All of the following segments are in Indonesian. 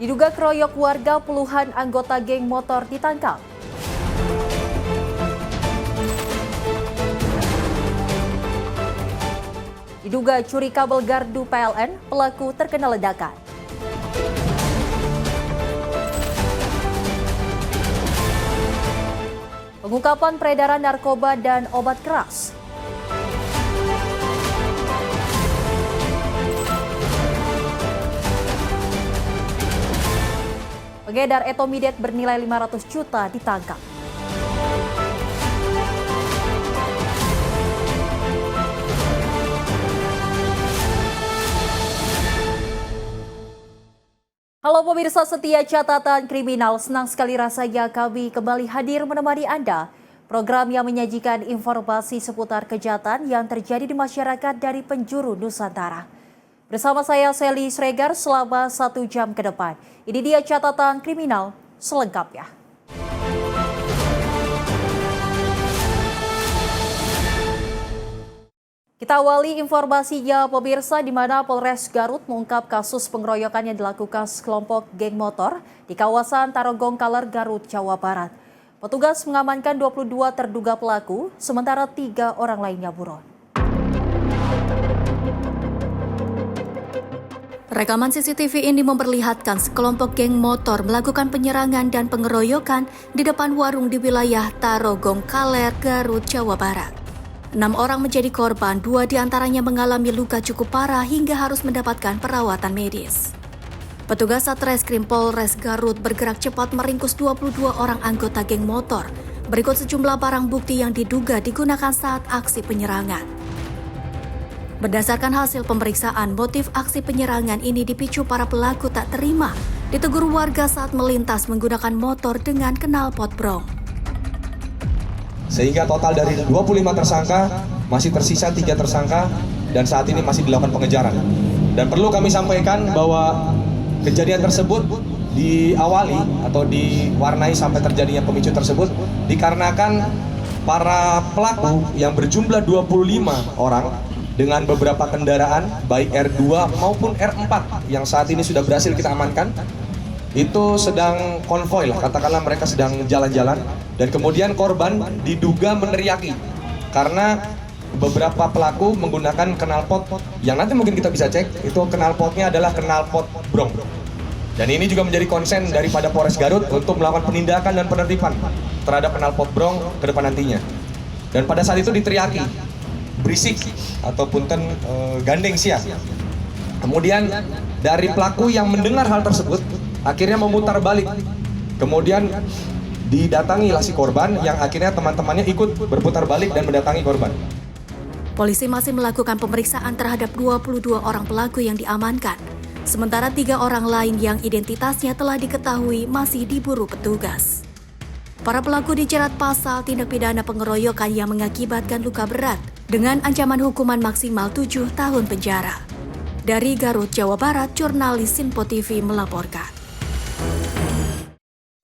Diduga keroyok warga, puluhan anggota geng motor ditangkap. Diduga curi kabel gardu PLN, pelaku terkena ledakan. Pengungkapan peredaran narkoba dan obat keras. Pengedar etomidet bernilai 500 juta ditangkap. Halo pemirsa setia catatan kriminal, senang sekali rasanya kami kembali hadir menemani Anda. Program yang menyajikan informasi seputar kejahatan yang terjadi di masyarakat dari penjuru Nusantara. Bersama saya Sally Sregar selama 1 jam ke depan. Ini dia catatan kriminal selengkapnya. Kita awali informasinya pemirsa, di mana Polres Garut mengungkap kasus pengeroyokan yang dilakukan sekelompok geng motor di kawasan Tarogong Kaler, Garut, Jawa Barat. Petugas mengamankan 22 terduga pelaku, sementara 3 orang lainnya buron. Rekaman CCTV ini memperlihatkan sekelompok geng motor melakukan penyerangan dan pengeroyokan di depan warung di wilayah Tarogong Kaler, Garut, Jawa Barat. 6 orang menjadi korban, 2 diantaranya mengalami luka cukup parah hingga harus mendapatkan perawatan medis. Petugas Satreskrim Polres Garut bergerak cepat meringkus 22 orang anggota geng motor. Berikut sejumlah barang bukti yang diduga digunakan saat aksi penyerangan. Berdasarkan hasil pemeriksaan, motif aksi penyerangan ini dipicu para pelaku tak terima ditegur warga saat melintas menggunakan motor dengan knalpot brong. Sehingga total dari 25 tersangka masih tersisa 3 tersangka dan saat ini masih dilakukan pengejaran. Dan perlu kami sampaikan bahwa kejadian tersebut diawali atau diwarnai sampai terjadinya pemicu tersebut dikarenakan para pelaku yang berjumlah 25 orang dengan beberapa kendaraan baik R2 maupun R4 yang saat ini sudah berhasil kita amankan, itu sedang konvoy lah, katakanlah mereka sedang jalan-jalan, dan kemudian korban diduga meneriaki karena beberapa pelaku menggunakan knalpot yang nanti mungkin kita bisa cek, itu knalpotnya adalah knalpot brong. Dan ini juga menjadi konsen daripada Polres Garut untuk melakukan penindakan dan penertiban terhadap knalpot brong ke depan nantinya. Dan pada saat itu diteriaki, berisik ataupun gandeng sia. Kemudian dari pelaku yang mendengar hal tersebut akhirnya memutar balik, kemudian didatangilah si korban yang akhirnya teman-temannya ikut berputar balik dan mendatangi korban. Polisi masih melakukan pemeriksaan terhadap 22 orang pelaku yang diamankan. Sementara 3 orang lain yang identitasnya telah diketahui masih diburu petugas. Para pelaku dijerat pasal tindak pidana pengeroyokan yang mengakibatkan luka berat dengan ancaman hukuman maksimal 7 tahun penjara. Dari Garut, Jawa Barat, jurnalis Sinpo TV melaporkan.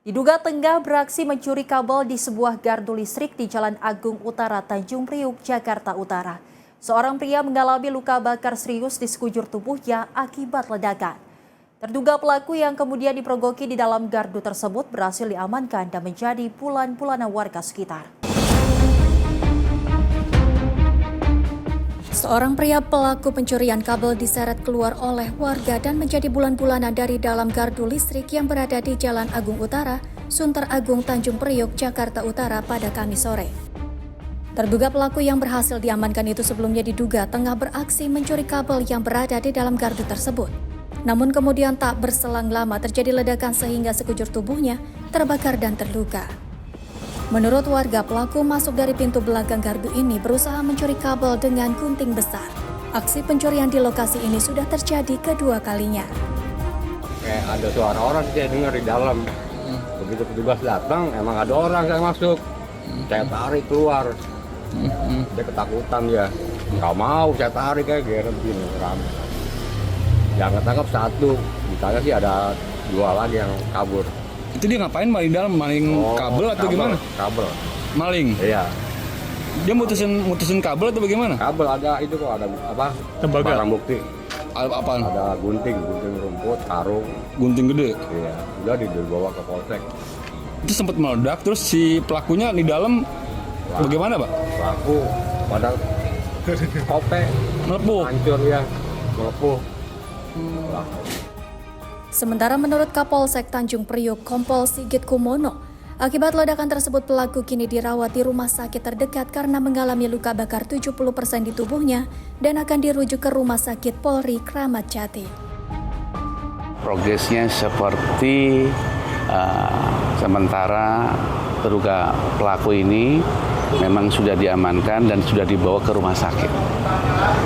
Diduga tengah beraksi mencuri kabel di sebuah gardu listrik di Jalan Agung Utara, Tanjung Priuk, Jakarta Utara. Seorang pria mengalami luka bakar serius di sekujur tubuhnya akibat ledakan. Terduga pelaku yang kemudian dipergoki di dalam gardu tersebut berhasil diamankan dan menjadi bulan-bulanan warga sekitar. Seorang pria pelaku pencurian kabel diseret keluar oleh warga dan menjadi bulan-bulanan dari dalam gardu listrik yang berada di Jalan Agung Utara, Sunter Agung, Tanjung Priok, Jakarta Utara pada Kamis sore. Terduga pelaku yang berhasil diamankan itu sebelumnya diduga tengah beraksi mencuri kabel yang berada di dalam gardu tersebut. Namun kemudian tak berselang lama terjadi ledakan sehingga sekujur tubuhnya terbakar dan terluka. Menurut warga, pelaku masuk dari pintu belakang gardu ini berusaha mencuri kabel dengan gunting besar. Aksi pencurian di lokasi ini sudah terjadi kedua kalinya. Kayak ada suara orang saya dengar di dalam. Begitu petugas datang, emang ada orang yang masuk. Saya tarik keluar. Dia ketakutan dia. Nggak mau saya tarik kayak geret gini rame. Yang ketangkap 1, ditanya sih ada 2 lagi yang kabur. Itu dia ngapain maling dalam? Maling kabel atau gimana? Kabel. Maling? Iya. Dia mutusin kabel atau bagaimana? Kabel ada itu kok, ada apa? Tembaga. Barang bukti. Apaan? Ada gunting rumput, karung. Gunting gede. Iya, udah dibawa ke polsek. Itu sempat meledak, terus si pelakunya di dalam bagaimana, Pak? Pelaku pada kope, Melepuh. hancur ya, melepuh. Sementara menurut Kapolsek Tanjung Priok Kompol Sigit Kumono, akibat ledakan tersebut pelaku kini dirawat di rumah sakit terdekat karena mengalami luka bakar 70% di tubuhnya dan akan dirujuk ke Rumah Sakit Polri Kramat Jati. Progresnya seperti sementara terduga pelaku ini memang sudah diamankan dan sudah dibawa ke rumah sakit.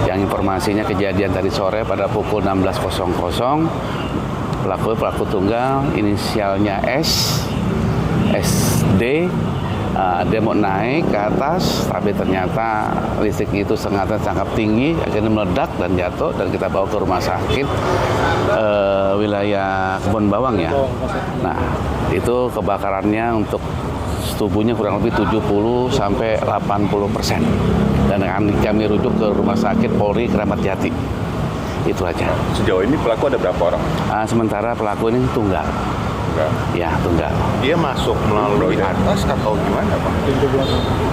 Yang informasinya kejadian tadi sore pada pukul 16.00, pelaku tunggal inisialnya SD, dia mau naik ke atas, tapi ternyata listrik itu sangat tinggi, akhirnya meledak dan jatuh, dan kita bawa ke rumah sakit wilayah Kebon Bawang ya. Nah, itu kebakarannya untuk tubuhnya kurang lebih 70-80%, dan akan kami rujuk ke Rumah Sakit Polri Kramat Jati. Itu aja. Sejauh ini pelaku ada berapa orang? Sementara pelaku ini tunggal. Ya, tunggal. Dia masuk melalui atas atau gimana, Pak?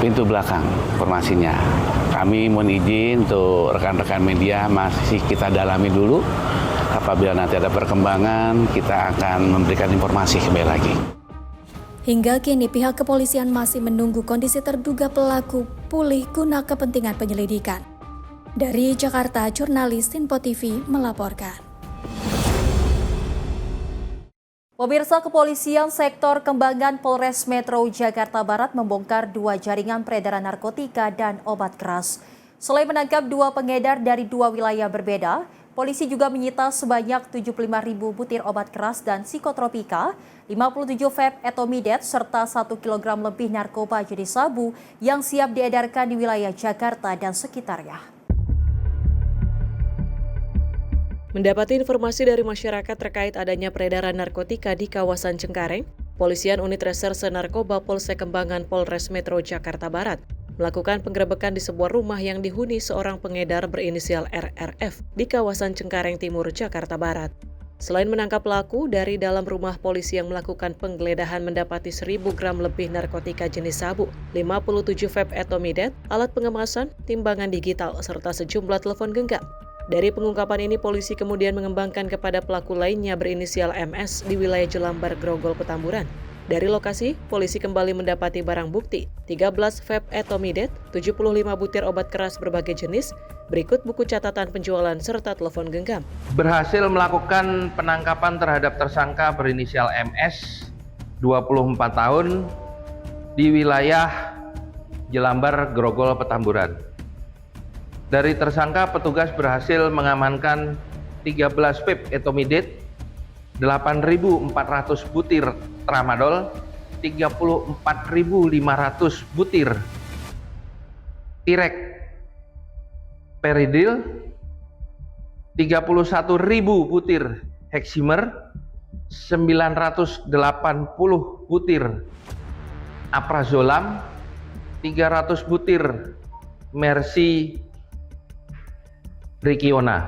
Pintu belakang informasinya. Kami mohon izin untuk rekan-rekan media masih kita dalami dulu. Apabila nanti ada perkembangan, kita akan memberikan informasi kembali lagi. Hingga kini pihak kepolisian masih menunggu kondisi terduga pelaku pulih guna kepentingan penyelidikan. Dari Jakarta, jurnalis Info TV melaporkan. Pemirsa, Kepolisian Sektor Kembangan Polres Metro Jakarta Barat membongkar 2 jaringan peredaran narkotika dan obat keras. Selain menangkap 2 pengedar dari 2 wilayah berbeda, polisi juga menyita sebanyak 75.000 butir obat keras dan psikotropika, 57 vape etomidet, serta 1 kg lebih narkoba jenis sabu yang siap diedarkan di wilayah Jakarta dan sekitarnya. Mendapati informasi dari masyarakat terkait adanya peredaran narkotika di kawasan Cengkareng, Polisian Unit Reserse Narkoba Polsek Kembangan Polres Metro Jakarta Barat melakukan penggerebekan di sebuah rumah yang dihuni seorang pengedar berinisial RRF di kawasan Cengkareng Timur, Jakarta Barat. Selain menangkap pelaku, dari dalam rumah polisi yang melakukan penggeledahan mendapati 1.000 gram lebih narkotika jenis sabu, 57 vape etomidet, alat pengemasan, timbangan digital, serta sejumlah telepon genggam. Dari pengungkapan ini, polisi kemudian mengembangkan kepada pelaku lainnya berinisial MS di wilayah Jelambar, Grogol, Petamburan. Dari lokasi, polisi kembali mendapati barang bukti, 13 vape etomidet, 75 butir obat keras berbagai jenis, berikut buku catatan penjualan serta telepon genggam. Berhasil melakukan penangkapan terhadap tersangka berinisial MS, 24 tahun, di wilayah Jelambar, Grogol, Petamburan. Dari tersangka, petugas berhasil mengamankan 13 vape etomidet, 8.400 butir tramadol, 34.500 butir tirek peridil, 31.000 butir heximer, 980 butir aprazolam, 300 butir mercy Rikiona,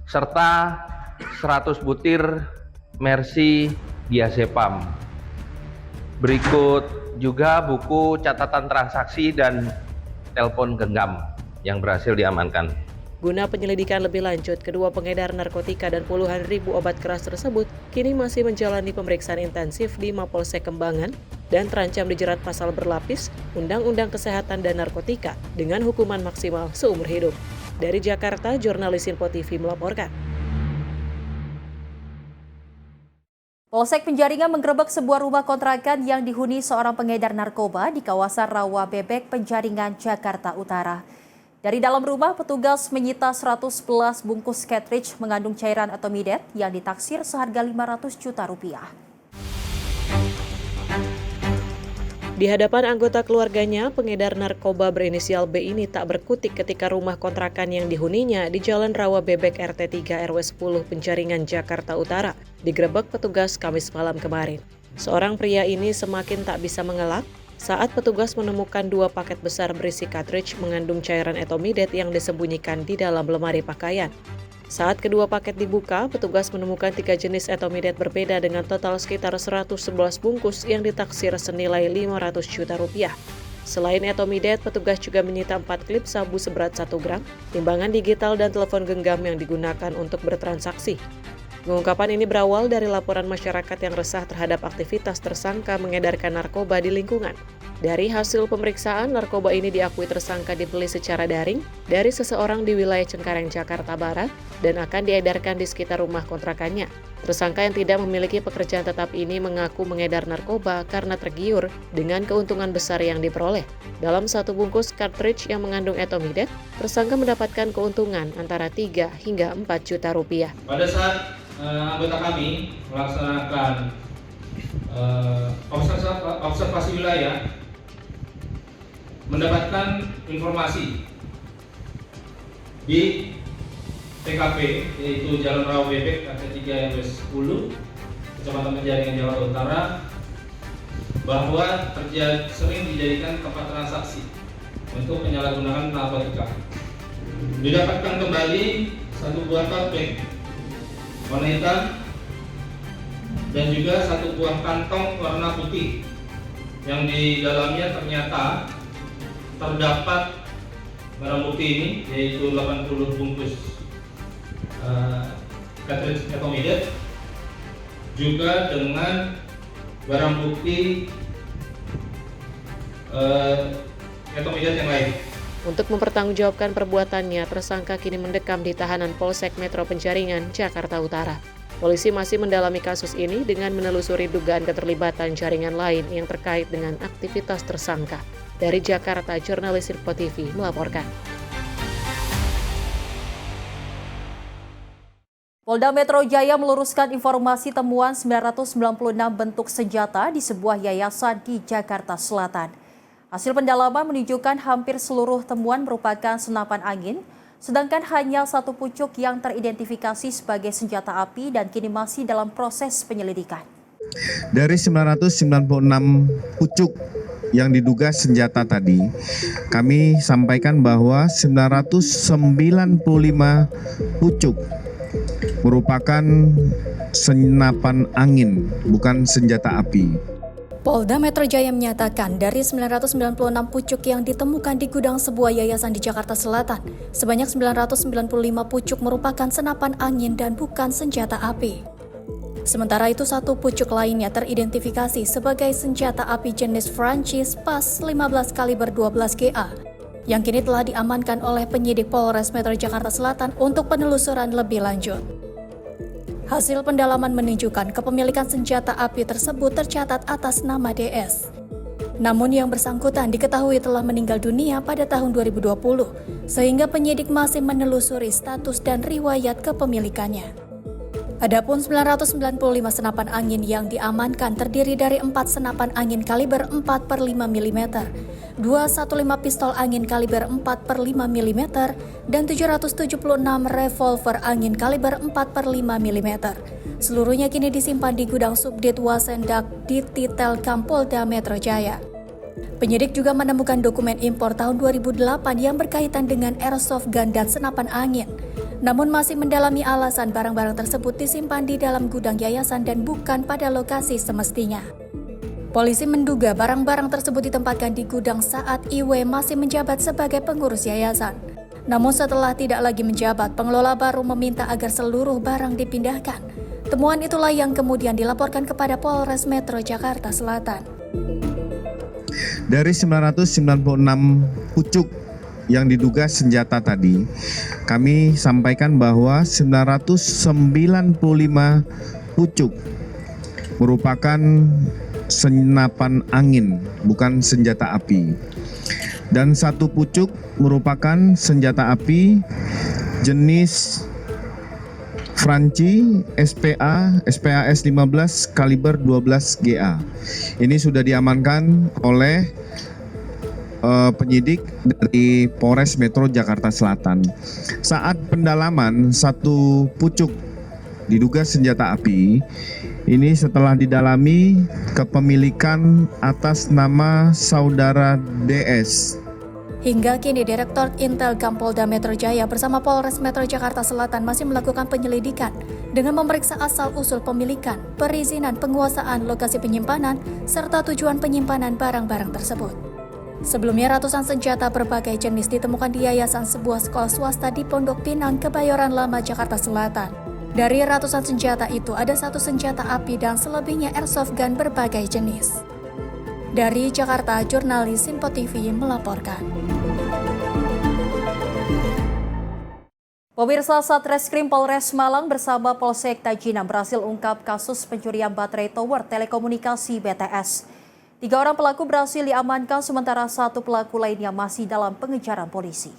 serta 100 butir mercy diazepam. Berikut juga buku catatan transaksi dan telepon genggam yang berhasil diamankan. Guna penyelidikan lebih lanjut, kedua pengedar narkotika dan puluhan ribu obat keras tersebut kini masih menjalani pemeriksaan intensif di Mapolsek Kembangan dan terancam dijerat pasal berlapis Undang-Undang Kesehatan dan Narkotika dengan hukuman maksimal seumur hidup. Dari Jakarta, jurnalis Info TV melaporkan. Polsek Penjaringan menggerebek sebuah rumah kontrakan yang dihuni seorang pengedar narkoba di kawasan Rawa Bebek, Penjaringan, Jakarta Utara. Dari dalam rumah, petugas menyita 111 bungkus cartridge mengandung cairan etomidet yang ditaksir seharga 500 juta rupiah. Di hadapan anggota keluarganya, pengedar narkoba berinisial B ini tak berkutik ketika rumah kontrakan yang dihuninya di Jalan Rawa Bebek RT 3 RW 10 Penjaringan, Jakarta Utara digerebek petugas Kamis malam kemarin. Seorang pria ini semakin tak bisa mengelak saat petugas menemukan 2 paket besar berisi cartridge mengandung cairan etomidet yang disembunyikan di dalam lemari pakaian. Saat kedua paket dibuka, petugas menemukan 3 jenis etomidet berbeda dengan total sekitar 111 bungkus yang ditaksir senilai 500 juta rupiah. Selain etomidet, petugas juga menyita 4 klip sabu seberat 1 gram, timbangan digital dan telepon genggam yang digunakan untuk bertransaksi. Pengungkapan ini berawal dari laporan masyarakat yang resah terhadap aktivitas tersangka mengedarkan narkoba di lingkungan. Dari hasil pemeriksaan, narkoba ini diakui tersangka dibeli secara daring dari seseorang di wilayah Cengkareng, Jakarta Barat, dan akan diedarkan di sekitar rumah kontrakannya. Tersangka yang tidak memiliki pekerjaan tetap ini mengaku mengedar narkoba karena tergiur dengan keuntungan besar yang diperoleh. Dalam satu bungkus cartridge yang mengandung etomidet, tersangka mendapatkan keuntungan antara 3 hingga 4 juta rupiah. Pada saat anggota kami melaksanakan observasi wilayah, mendapatkan informasi di TKP, yaitu Jalan Rawa Bebek, RT 3 RW 10, Kecamatan Penjaringan, Jakarta Utara, bahwa sering dijadikan tempat transaksi untuk penyalahgunaan narkotika. Didapatkan kembali 1 buah topeng warna hitam dan juga 1 buah kantong warna putih yang di dalamnya ternyata terdapat barang bukti ini, yaitu 80 bungkus cartridge etomidet, juga dengan barang bukti etomidet yang lain. Untuk mempertanggungjawabkan perbuatannya, tersangka kini mendekam di tahanan Polsek Metro Penjaringan, Jakarta Utara. Polisi masih mendalami kasus ini dengan menelusuri dugaan keterlibatan jaringan lain yang terkait dengan aktivitas tersangka. Dari Jakarta, jurnalis Sirko TV melaporkan. Polda Metro Jaya meluruskan informasi temuan 996 bentuk senjata di sebuah yayasan di Jakarta Selatan. Hasil pendalaman menunjukkan hampir seluruh temuan merupakan senapan angin, sedangkan hanya 1 pucuk yang teridentifikasi sebagai senjata api dan kini masih dalam proses penyelidikan. Dari 996 pucuk yang diduga senjata tadi, kami sampaikan bahwa 995 pucuk merupakan senapan angin, bukan senjata api. Polda Metro Jaya menyatakan dari 996 pucuk yang ditemukan di gudang sebuah yayasan di Jakarta Selatan, sebanyak 995 pucuk merupakan senapan angin dan bukan senjata api. Sementara itu 1 pucuk lainnya teridentifikasi sebagai senjata api jenis Francis PAS 15 kaliber 12 GA yang kini telah diamankan oleh penyidik Polres Metro Jakarta Selatan untuk penelusuran lebih lanjut. Hasil pendalaman menunjukkan kepemilikan senjata api tersebut tercatat atas nama DS. Namun yang bersangkutan diketahui telah meninggal dunia pada tahun 2020, sehingga penyidik masih menelusuri status dan riwayat kepemilikannya. Adapun 995 senapan angin yang diamankan terdiri dari 4 senapan angin kaliber 4/5 mm, 215 pistol angin kaliber 4/5 mm, dan 776 revolver angin kaliber 4/5 mm. Seluruhnya kini disimpan di gudang Subdit Wasendak di Titelkam Polda Metro Jaya. Penyidik juga menemukan dokumen impor tahun 2008 yang berkaitan dengan airsoft gun dan senapan angin. Namun masih mendalami alasan barang-barang tersebut disimpan di dalam gudang yayasan dan bukan pada lokasi semestinya. Polisi menduga barang-barang tersebut ditempatkan di gudang saat IW masih menjabat sebagai pengurus yayasan. Namun setelah tidak lagi menjabat, pengelola baru meminta agar seluruh barang dipindahkan. Temuan itulah yang kemudian dilaporkan kepada Polres Metro Jakarta Selatan. Dari 996 pucuk yang diduga senjata tadi, kami sampaikan bahwa 995 pucuk merupakan senapan angin, bukan senjata api. Dan 1 pucuk merupakan senjata api jenis Franci SPAS 15 kaliber 12 GA. Ini sudah diamankan oleh penyidik dari Polres Metro Jakarta Selatan. Saat pendalaman 1 pucuk diduga senjata api, ini setelah didalami kepemilikan atas nama saudara DS Hingga kini Direktorat Intel Polda Metro Jaya bersama Polres Metro Jakarta Selatan masih melakukan penyelidikan dengan memeriksa asal-usul pemilikan, perizinan, penguasaan, lokasi penyimpanan, serta tujuan penyimpanan barang-barang tersebut. Sebelumnya ratusan senjata berbagai jenis ditemukan di yayasan sebuah sekolah swasta di Pondok Pinang, Kebayoran Lama, Jakarta Selatan. Dari ratusan senjata itu ada 1 senjata api dan selebihnya airsoft gun berbagai jenis. Dari Jakarta, jurnalis Simpo TV melaporkan. Pemirsa, Satreskrim Polres Malang bersama Polsek Tajinan berhasil ungkap kasus pencurian baterai tower telekomunikasi BTS. 3 orang pelaku berhasil diamankan sementara 1 pelaku lainnya masih dalam pengejaran polisi.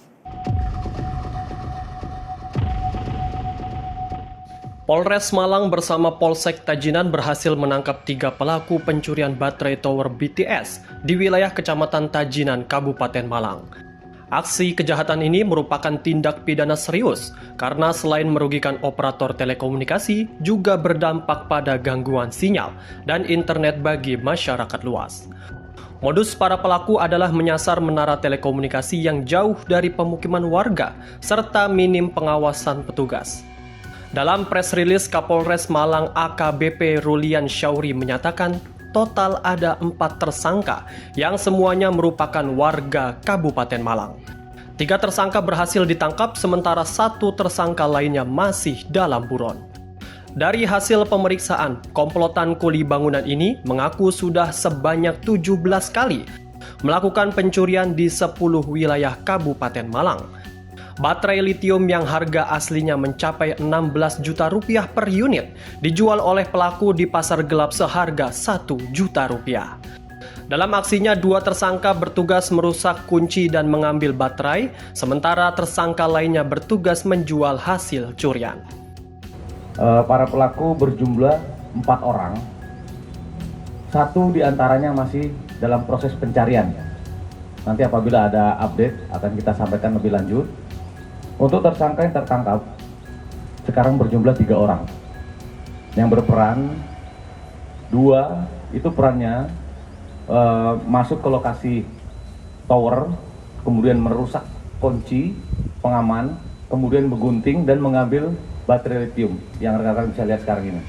Polres Malang bersama Polsek Tajinan berhasil menangkap 3 pelaku pencurian baterai tower BTS di wilayah Kecamatan Tajinan, Kabupaten Malang. Aksi kejahatan ini merupakan tindak pidana serius karena selain merugikan operator telekomunikasi, juga berdampak pada gangguan sinyal dan internet bagi masyarakat luas. Modus para pelaku adalah menyasar menara telekomunikasi yang jauh dari pemukiman warga serta minim pengawasan petugas. Dalam press release Kapolres Malang AKBP Rulian Syauri menyatakan total ada 4 tersangka yang semuanya merupakan warga Kabupaten Malang. 3 tersangka berhasil ditangkap sementara 1 tersangka lainnya masih dalam buron. Dari hasil pemeriksaan, komplotan kuli bangunan ini mengaku sudah sebanyak 17 kali melakukan pencurian di 10 wilayah Kabupaten Malang. Baterai litium yang harga aslinya mencapai 16 juta rupiah per unit dijual oleh pelaku di pasar gelap seharga 1 juta rupiah. Dalam aksinya 2 tersangka bertugas merusak kunci dan mengambil baterai, sementara tersangka lainnya bertugas menjual hasil curian. Para pelaku berjumlah 4 orang. 1 diantaranya masih dalam proses pencarian. Nanti apabila ada update akan kita sampaikan lebih lanjut. Untuk tersangka yang tertangkap, sekarang berjumlah 3 orang. Yang berperan, 2 itu perannya masuk ke lokasi tower, kemudian merusak kunci pengaman, kemudian menggunting dan mengambil baterai lithium yang rekan-rekan bisa lihat sekarang ini.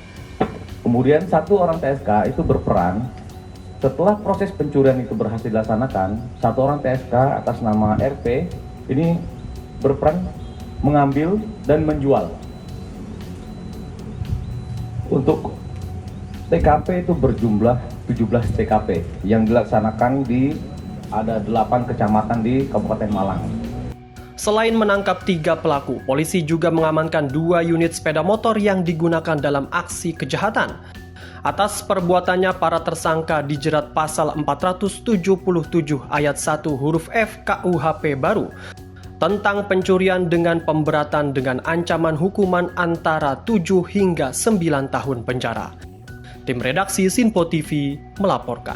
Kemudian 1 orang TSK itu berperan, setelah proses pencurian itu berhasil dilaksanakan, 1 orang TSK atas nama RP ini berperan mengambil dan menjual. Untuk TKP itu berjumlah 17 TKP yang dilaksanakan di ada 8 kecamatan di Kabupaten Malang. Selain menangkap 3 pelaku, polisi juga mengamankan 2 unit sepeda motor yang digunakan dalam aksi kejahatan. Atas perbuatannya, para tersangka dijerat pasal 477 ayat 1 huruf F KUHP baru tentang pencurian dengan pemberatan dengan ancaman hukuman antara 7 hingga 9 tahun penjara. Tim redaksi Simpo TV melaporkan.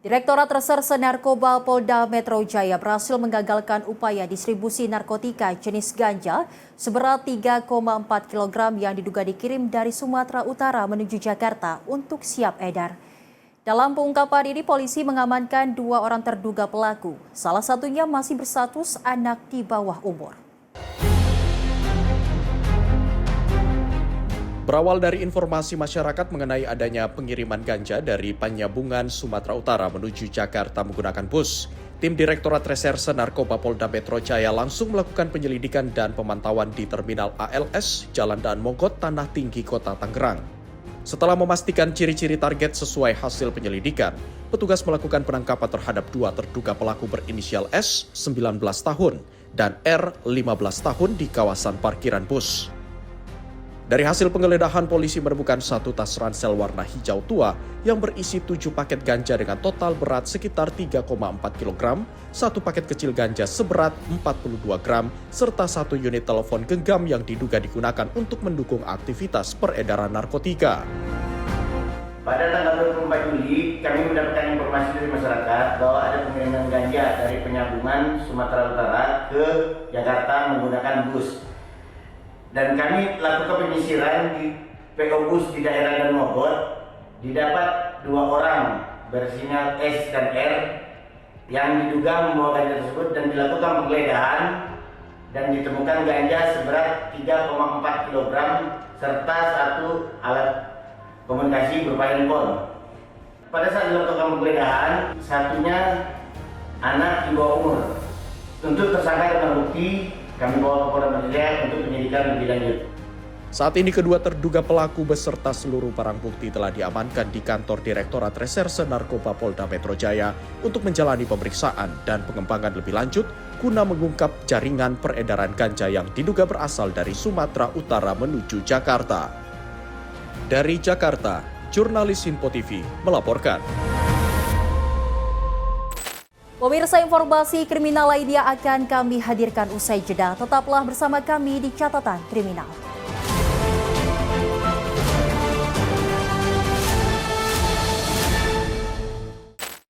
Direktorat Reserse Narkoba Polda Metro Jaya berhasil menggagalkan upaya distribusi narkotika jenis ganja seberat 3,4 kg yang diduga dikirim dari Sumatera Utara menuju Jakarta untuk siap edar. Dalam pengungkapan ini, polisi mengamankan 2 orang terduga pelaku. Salah satunya masih berstatus anak di bawah umur. Berawal dari informasi masyarakat mengenai adanya pengiriman ganja dari Penyambungan Sumatera Utara menuju Jakarta menggunakan bus, tim Direktorat Reserse Narkoba Polda Metro Jaya langsung melakukan penyelidikan dan pemantauan di Terminal ALS, Jalan Daan Mogot, Tanah Tinggi, Kota Tangerang. Setelah memastikan ciri-ciri target sesuai hasil penyelidikan, petugas melakukan penangkapan terhadap 2 terduga pelaku berinisial S, 19 tahun, dan R, 15 tahun di kawasan parkiran bus. Dari hasil penggeledahan, polisi menemukan 1 tas ransel warna hijau tua yang berisi 7 paket ganja dengan total berat sekitar 3,4 kg, 1 paket kecil ganja seberat 42 gram, serta 1 unit telepon genggam yang diduga digunakan untuk mendukung aktivitas peredaran narkotika. Pada tanggal 24 Juli, kami mendapatkan informasi dari masyarakat bahwa ada pengiriman ganja dari Penyambungan Sumatera Utara ke Jakarta menggunakan bus. Dan kami lakukan penyisiran di PO Bus di daerah Daan Mogot, didapat 2 orang berinisial S dan R yang diduga membawa ganja tersebut dan dilakukan penggeledahan dan ditemukan ganja seberat 3,4 kg serta 1 alat komunikasi berupa handphone. Pada saat dilakukan penggeledahan, satunya anak di bawah umur. Untuk tersangka dan bukti, kami bawa ke Polda Metro Jaya untuk penyidikan lebih lanjut. Saat ini kedua terduga pelaku beserta seluruh barang bukti telah diamankan di kantor Direktorat Reserse Narkoba Polda Metro Jaya untuk menjalani pemeriksaan dan pengembangan lebih lanjut guna mengungkap jaringan peredaran ganja yang diduga berasal dari Sumatera Utara menuju Jakarta. Dari Jakarta, jurnalis Info TV melaporkan. Pemirsa, informasi kriminal lainnya akan kami hadirkan usai jeda. Tetaplah bersama kami di Catatan Kriminal.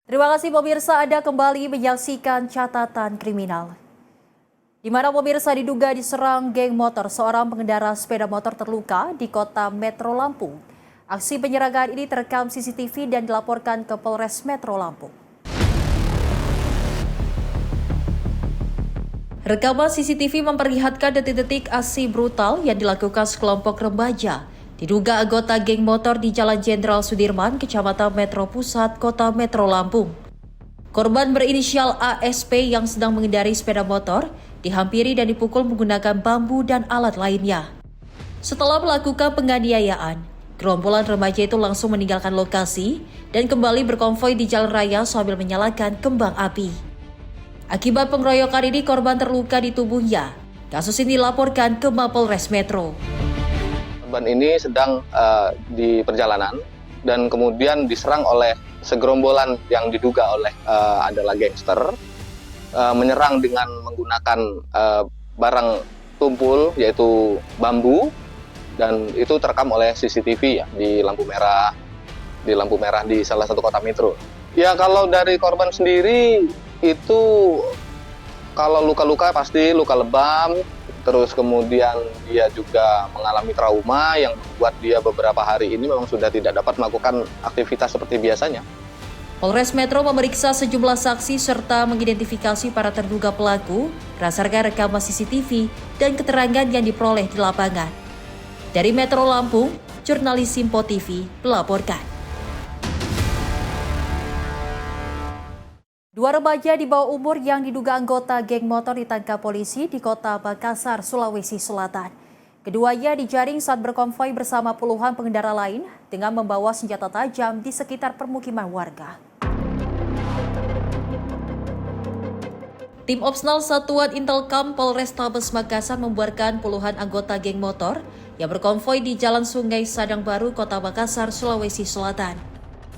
Terima kasih pemirsa, Anda kembali menyaksikan Catatan Kriminal. Di mana pemirsa diduga diserang geng motor, seorang pengendara sepeda motor terluka di kota Metro Lampung. Aksi penyerangan ini terekam CCTV dan dilaporkan ke Polres Metro Lampung. Rekaman CCTV memperlihatkan detik-detik aksi brutal yang dilakukan sekelompok remaja. Diduga anggota geng motor di Jalan Jenderal Sudirman, Kecamatan Metro Pusat, Kota Metro Lampung. Korban berinisial ASP yang sedang mengendari sepeda motor dihampiri dan dipukul menggunakan bambu dan alat lainnya. Setelah melakukan penganiayaan, gerombolan remaja itu langsung meninggalkan lokasi dan kembali berkonvoi di jalan raya sambil menyalakan kembang api. Akibat pengeroyokan ini, korban terluka di tubuhnya. Kasus ini dilaporkan ke Mapolres Metro. Korban ini sedang di perjalanan dan kemudian diserang oleh segerombolan yang diduga oleh adalah gangster, menyerang dengan menggunakan barang tumpul yaitu bambu, dan itu terekam oleh CCTV ya di lampu merah di salah satu kota metro. Ya, kalau dari korban sendiri itu kalau luka-luka pasti luka lebam. Terus kemudian dia juga mengalami trauma yang membuat dia beberapa hari ini memang sudah tidak dapat melakukan aktivitas seperti biasanya. Polres Metro memeriksa sejumlah saksi serta mengidentifikasi para terduga pelaku berdasarkan rekaman CCTV dan keterangan yang diperoleh di lapangan. Dari Metro Lampung, jurnalis Info TV melaporkan. 2 remaja di bawah umur yang diduga anggota geng motor ditangkap polisi di kota Makassar, Sulawesi Selatan. Keduanya dijaring saat berkonvoi bersama puluhan pengendara lain dengan membawa senjata tajam di sekitar permukiman warga. Tim Opsnal Satuan Intelkam Polrestabes Makassar membuarkan puluhan anggota geng motor yang berkonvoi di Jalan Sungai Sadang Baru, Kota Makassar, Sulawesi Selatan.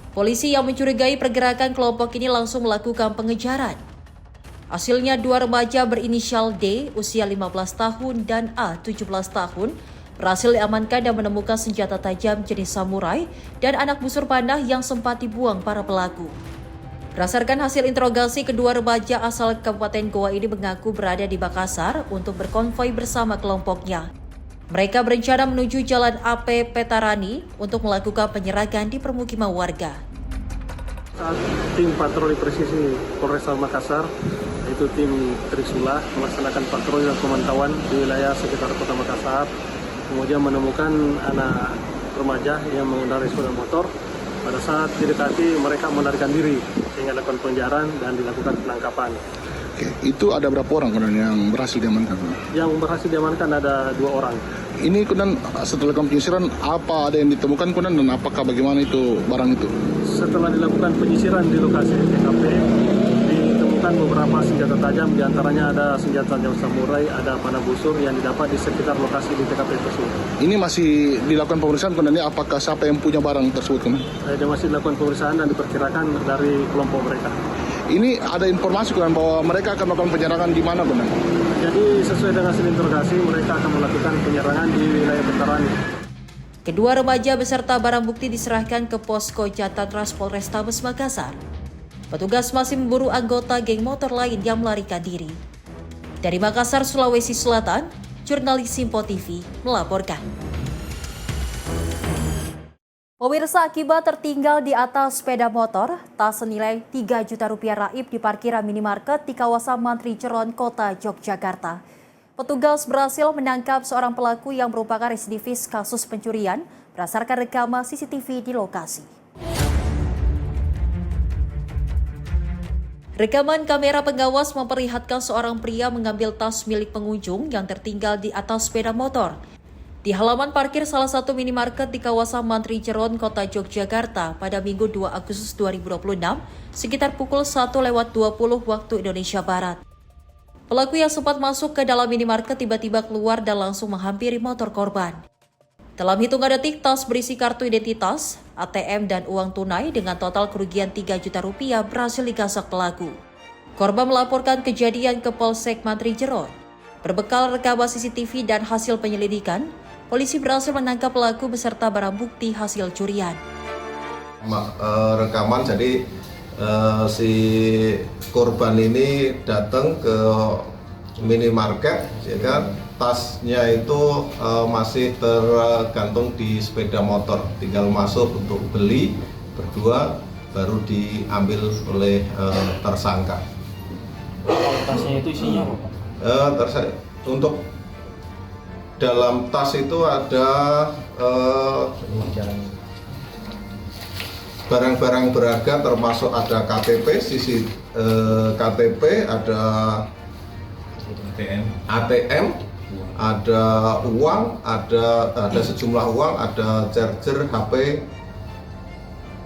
Polisi yang mencurigai pergerakan kelompok ini langsung melakukan pengejaran. Hasilnya 2 remaja berinisial D, usia 15 tahun, dan A, 17 tahun, berhasil diamankan dan menemukan senjata tajam jenis samurai dan anak busur panah yang sempat dibuang para pelaku. Berdasarkan hasil interogasi, kedua remaja asal Kabupaten Goa ini mengaku berada di Makassar untuk berkonvoi bersama kelompoknya. Mereka berencana menuju Jalan AP Petarani untuk melakukan penyerangan di permukiman warga. Tim patroli presisi Polrestabes Makassar, yaitu tim Trisula, melaksanakan patroli dan pemantauan di wilayah sekitar Kota Makassar, kemudian menemukan anak remaja yang mengendarai sepeda motor. Pada saat didekati, mereka melarikan diri sehingga dilakukan pengejaran dan dilakukan penangkapan. Oke, itu ada berapa orang yang berhasil diamankan? Yang berhasil diamankan ada 2 orang. Ini kemudian setelah penyisiran, apa ada yang ditemukan kemudian dan apakah bagaimana itu barang itu? Setelah dilakukan penyisiran di lokasi TKP, ditemukan beberapa senjata tajam, diantaranya ada senjata tajam samurai, ada panah busur yang didapat di sekitar lokasi di TKP tersebut. Ini masih dilakukan pemeriksaan kemudian apakah siapa yang punya barang tersebut kemudian? Masih dilakukan pemeriksaan dan diperkirakan dari kelompok mereka. Ini ada informasi kemudian bahwa mereka akan melakukan penyerangan di mana benar? Jadi sesuai dengan hasil interogasi, mereka akan melakukan penyerangan di wilayah Petarani. Kedua remaja beserta barang bukti diserahkan ke posko Jatantras Polrestabes Makassar. Petugas masih memburu anggota geng motor lain yang melarikan diri. Dari Makassar, Sulawesi Selatan, jurnalis Info TV melaporkan. Pemirsa, akibat tertinggal di atas sepeda motor, tas senilai 3 juta rupiah raib di parkiran minimarket di kawasan Mantri Ceron, Kota Yogyakarta. Petugas berhasil menangkap seorang pelaku yang merupakan residivis kasus pencurian berdasarkan rekaman CCTV di lokasi. Rekaman kamera pengawas memperlihatkan seorang pria mengambil tas milik pengunjung yang tertinggal di atas sepeda motor di halaman parkir salah satu minimarket di kawasan Mantri Ceron, Kota Yogyakarta pada Minggu 2 Agustus 2026 sekitar pukul 1:20 waktu Indonesia Barat. Pelaku yang sempat masuk ke dalam minimarket tiba-tiba keluar dan langsung menghampiri motor korban. Dalam hitungan detik, tas berisi kartu identitas, ATM, dan uang tunai dengan total kerugian 3 juta rupiah berhasil digasak pelaku. Korban melaporkan kejadian ke Polsek Mantri Ceron. Berbekal rekaman CCTV dan hasil penyelidikan, polisi berhasil menangkap pelaku beserta barang bukti hasil curian. Rekaman jadi si korban ini datang ke minimarket, ya kan? Tasnya itu masih tergantung di sepeda motor, tinggal masuk untuk beli berdua baru diambil oleh tersangka. Tasnya itu isinya apa? Untuk dalam tas itu ada barang-barang berharga termasuk ada KTP, KTP, ada ATM, ada uang, ada sejumlah uang, ada charger, HP,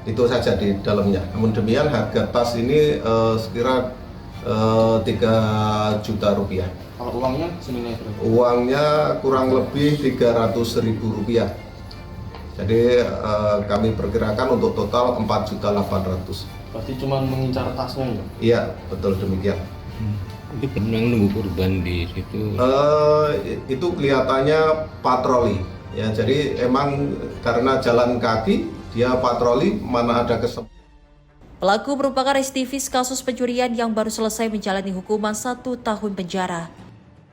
itu saja di dalamnya. Namun demikian harga tas ini sekira 3 juta rupiah. Kalau uangnya senilai berapa? Uangnya kurang lebih 300.000 rupiah. Jadi kami perkirakan untuk total 4.800.000. Berarti cuma mengincar tasnya ya? Iya, betul demikian. Itu pernah nunggu korban di situ? Itu kelihatannya patroli. Ya, jadi emang karena jalan kaki, dia patroli mana ada kesempatan. Pelaku merupakan residivis kasus pencurian yang baru selesai menjalani hukuman 1 tahun penjara.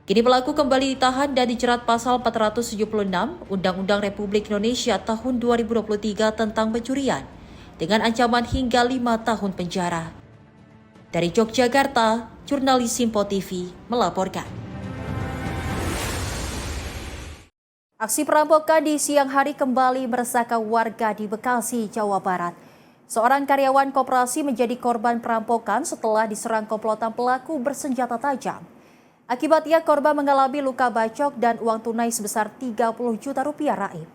Kini pelaku kembali ditahan dan dijerat pasal 476 Undang-Undang Republik Indonesia tahun 2023 tentang pencurian dengan ancaman hingga 5 tahun penjara. Dari Yogyakarta, jurnalis Simpo TV melaporkan. Aksi perampokan di siang hari kembali meresahkan warga di Bekasi, Jawa Barat. Seorang karyawan koperasi menjadi korban perampokan setelah diserang komplotan pelaku bersenjata tajam. Akibatnya korban mengalami luka bacok dan uang tunai sebesar 30 juta rupiah raib.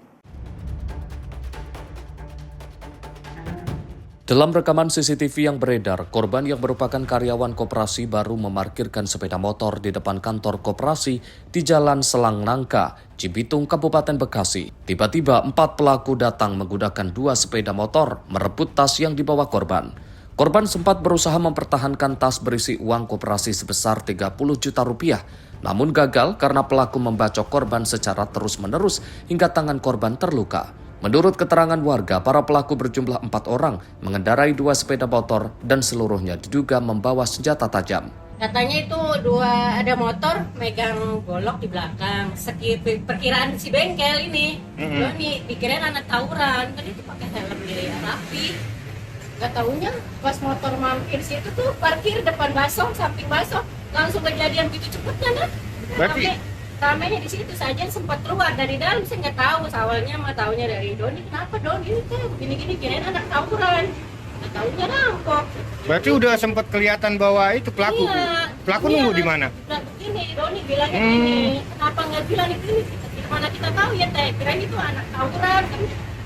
Dalam rekaman CCTV yang beredar, korban yang merupakan karyawan koperasi baru memarkirkan sepeda motor di depan kantor koperasi di Jalan Selang Nangka, Cibitung, Kabupaten Bekasi. Tiba-tiba 4 pelaku datang menggunakan 2 sepeda motor merebut tas yang dibawa korban. Korban sempat berusaha mempertahankan tas berisi uang koperasi sebesar 30 juta rupiah, namun gagal karena pelaku membacok korban secara terus-menerus hingga tangan korban terluka. Menurut keterangan warga, para pelaku berjumlah 4 orang mengendarai 2 sepeda motor dan seluruhnya diduga membawa senjata tajam. Katanya itu ada motor megang golok di belakang. Perkiraan si bengkel ini, Doni dikirain anak tawuran, kan itu pakai helm dia rapi. Gak taunya pas motor mampir situ tuh parkir depan Baso, samping Baso, langsung kejadian begitu cepetnya kan. Berarti ramenya di situ saja sempat keluar dari dalam, saya nggak tahu awalnya mah taunya dari Doni. Kenapa Doni itu gini-gini kirain anak tawuran, nggak taunya rampok. Berarti udah sempat kelihatan bahwa itu pelaku. Iya, pelaku iya, nunggu di mana? Ini Doni bilangnya gini, kenapa nggak bilang itu? Mana kita tahu ya teh, kirain itu anak tawuran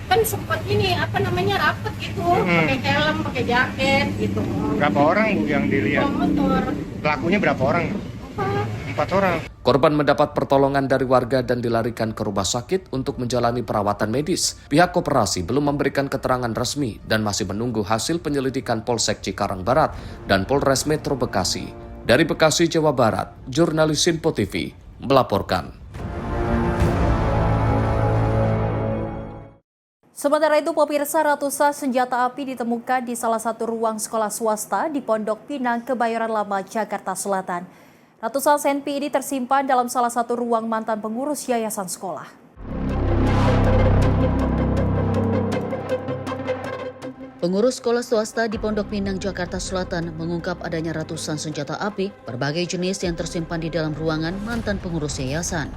kan sempat ini rapet gitu, pakai helm, pakai jaket gitu. Berapa orang Bu yang dilihat? Motor. Pelakunya berapa orang? 4 orang. Korban mendapat pertolongan dari warga dan dilarikan ke rumah sakit untuk menjalani perawatan medis. Pihak koperasi belum memberikan keterangan resmi dan masih menunggu hasil penyelidikan Polsek Cikarang Barat dan Polres Metro Bekasi. Dari Bekasi, Jawa Barat, jurnalis Simpo TV melaporkan. Sementara itu, pemirsa, ratusan senjata api ditemukan di salah satu ruang sekolah swasta di Pondok Pinang, Kebayoran Lama, Jakarta Selatan. Ratusan senpi ini tersimpan dalam salah satu ruang mantan pengurus yayasan sekolah. Pengurus sekolah swasta di Pondok Pinang, Jakarta Selatan mengungkap adanya ratusan senjata api berbagai jenis yang tersimpan di dalam ruangan mantan pengurus yayasan.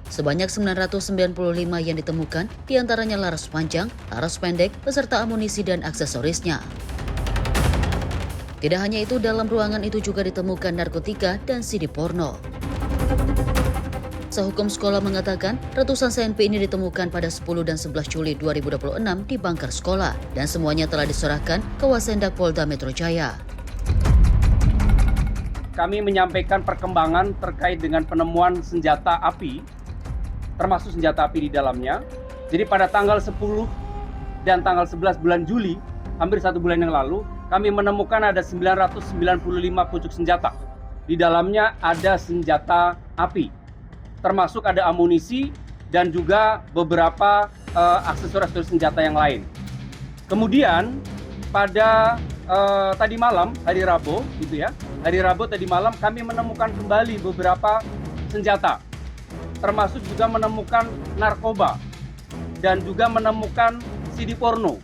Sebanyak 995 yang ditemukan, diantaranya laras panjang, laras pendek, beserta amunisi dan aksesorisnya. Tidak hanya itu, dalam ruangan itu juga ditemukan narkotika dan CD porno. Sehukum sekolah mengatakan, ratusan CNP ini ditemukan pada 10 dan 11 Juli 2026 di bangker sekolah dan semuanya telah diserahkan ke Wasendak Polda Metro Jaya. Kami menyampaikan perkembangan terkait dengan penemuan senjata api, termasuk senjata api di dalamnya. Jadi pada tanggal 10 dan tanggal 11 bulan Juli, hampir 1 bulan yang lalu, kami menemukan ada 995 pucuk senjata. Di dalamnya ada senjata api, termasuk ada amunisi dan juga beberapa aksesoris senjata yang lain. Kemudian pada tadi malam, hari Rabu gitu ya, hari Rabu tadi malam kami menemukan kembali beberapa senjata, termasuk juga menemukan narkoba dan juga menemukan CD porno.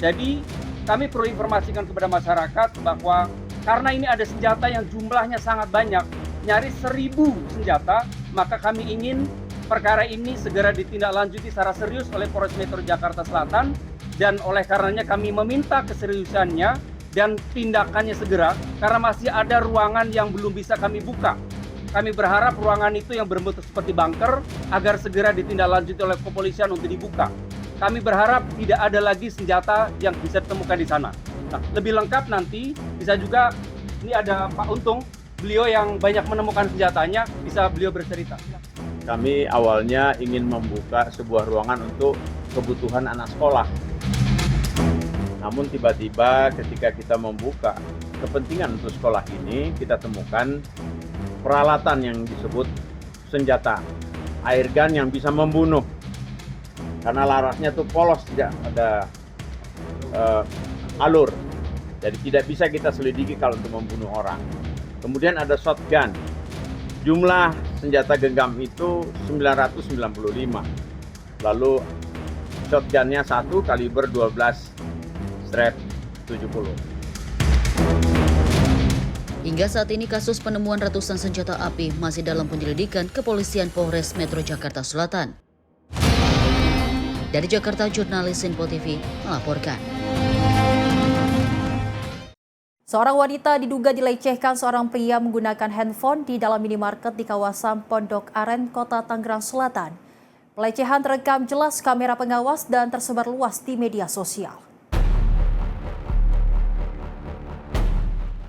Jadi kami perlu informasikan kepada masyarakat bahwa karena ini ada senjata yang jumlahnya sangat banyak, nyaris 1000 senjata, maka kami ingin perkara ini segera ditindaklanjuti secara serius oleh Polres Metro Jakarta Selatan, dan oleh karenanya kami meminta keseriusannya dan tindakannya segera karena masih ada ruangan yang belum bisa kami buka. Kami berharap ruangan itu yang berbentuk seperti bunker agar segera ditindaklanjuti oleh kepolisian untuk dibuka. Kami berharap tidak ada lagi senjata yang bisa ditemukan di sana. Nah, lebih lengkap nanti bisa juga, ini ada Pak Untung, beliau yang banyak menemukan senjatanya, bisa beliau bercerita. Kami awalnya ingin membuka sebuah ruangan untuk kebutuhan anak sekolah. Namun tiba-tiba ketika kita membuka kepentingan untuk sekolah ini, kita temukan peralatan yang disebut senjata air gun yang bisa membunuh. Karena larasnya tuh polos, tidak ada alur. Jadi tidak bisa kita selidiki kalau untuk membunuh orang. Kemudian ada shotgun. Jumlah senjata genggam itu 995. Lalu shotgunnya 1 kaliber 12 strap 70. Hingga saat ini kasus penemuan ratusan senjata api masih dalam penyelidikan Kepolisian Polres Metro Jakarta Selatan. Dari Jakarta, jurnalis Sinpo TV melaporkan. Seorang wanita diduga dilecehkan seorang pria menggunakan handphone di dalam minimarket di kawasan Pondok Aren, Kota Tangerang Selatan. Pelecehan terekam jelas kamera pengawas dan tersebar luas di media sosial.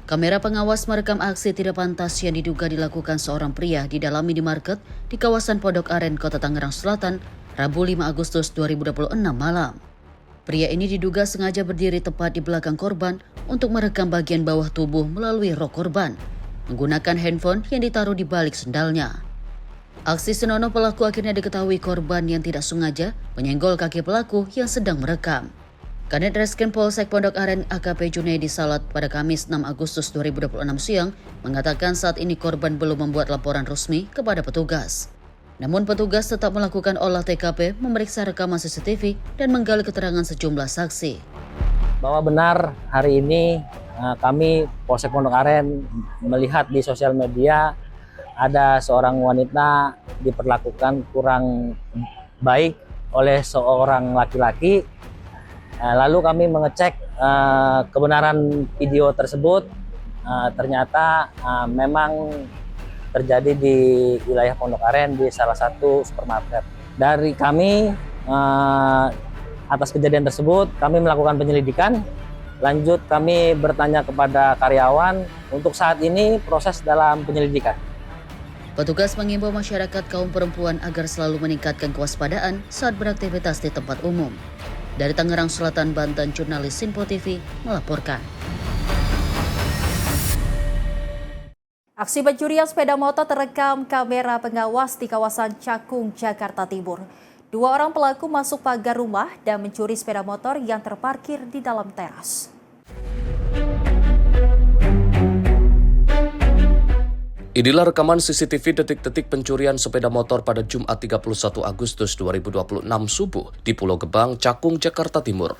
Kamera pengawas merekam aksi tidak pantas yang diduga dilakukan seorang pria di dalam minimarket di kawasan Pondok Aren, Kota Tangerang Selatan, Rabu 5 Agustus 2026 malam. Pria ini diduga sengaja berdiri tepat di belakang korban untuk merekam bagian bawah tubuh melalui rok korban, menggunakan handphone yang ditaruh di balik sendalnya. Aksi senonoh pelaku akhirnya diketahui korban yang tidak sengaja menyenggol kaki pelaku yang sedang merekam. Kanit Reskrim Polsek Pondok Aren AKP Junaidi Salat pada Kamis 6 Agustus 2026 siang mengatakan saat ini korban belum membuat laporan resmi kepada petugas. Namun petugas tetap melakukan olah TKP, memeriksa rekaman CCTV dan menggali keterangan sejumlah saksi. Bahwa benar hari ini kami Polsek Pondok Aren melihat di sosial media ada seorang wanita diperlakukan kurang baik oleh seorang laki-laki. Lalu kami mengecek kebenaran video tersebut, ternyata memang terjadi di wilayah Pondok Aren di salah satu supermarket. Dari kami atas kejadian tersebut kami melakukan penyelidikan. Lanjut kami bertanya kepada karyawan, untuk saat ini proses dalam penyelidikan. Petugas mengimbau masyarakat kaum perempuan agar selalu meningkatkan kewaspadaan saat beraktivitas di tempat umum. Dari Tangerang Selatan, Banten, jurnalis Sinpo TV melaporkan. Aksi pencurian sepeda motor terekam kamera pengawas di kawasan Cakung, Jakarta Timur. 2 orang pelaku masuk pagar rumah dan mencuri sepeda motor yang terparkir di dalam teras. Inilah rekaman CCTV detik-detik pencurian sepeda motor pada Jumat 31 Agustus 2026 subuh di Pulau Gebang, Cakung, Jakarta Timur.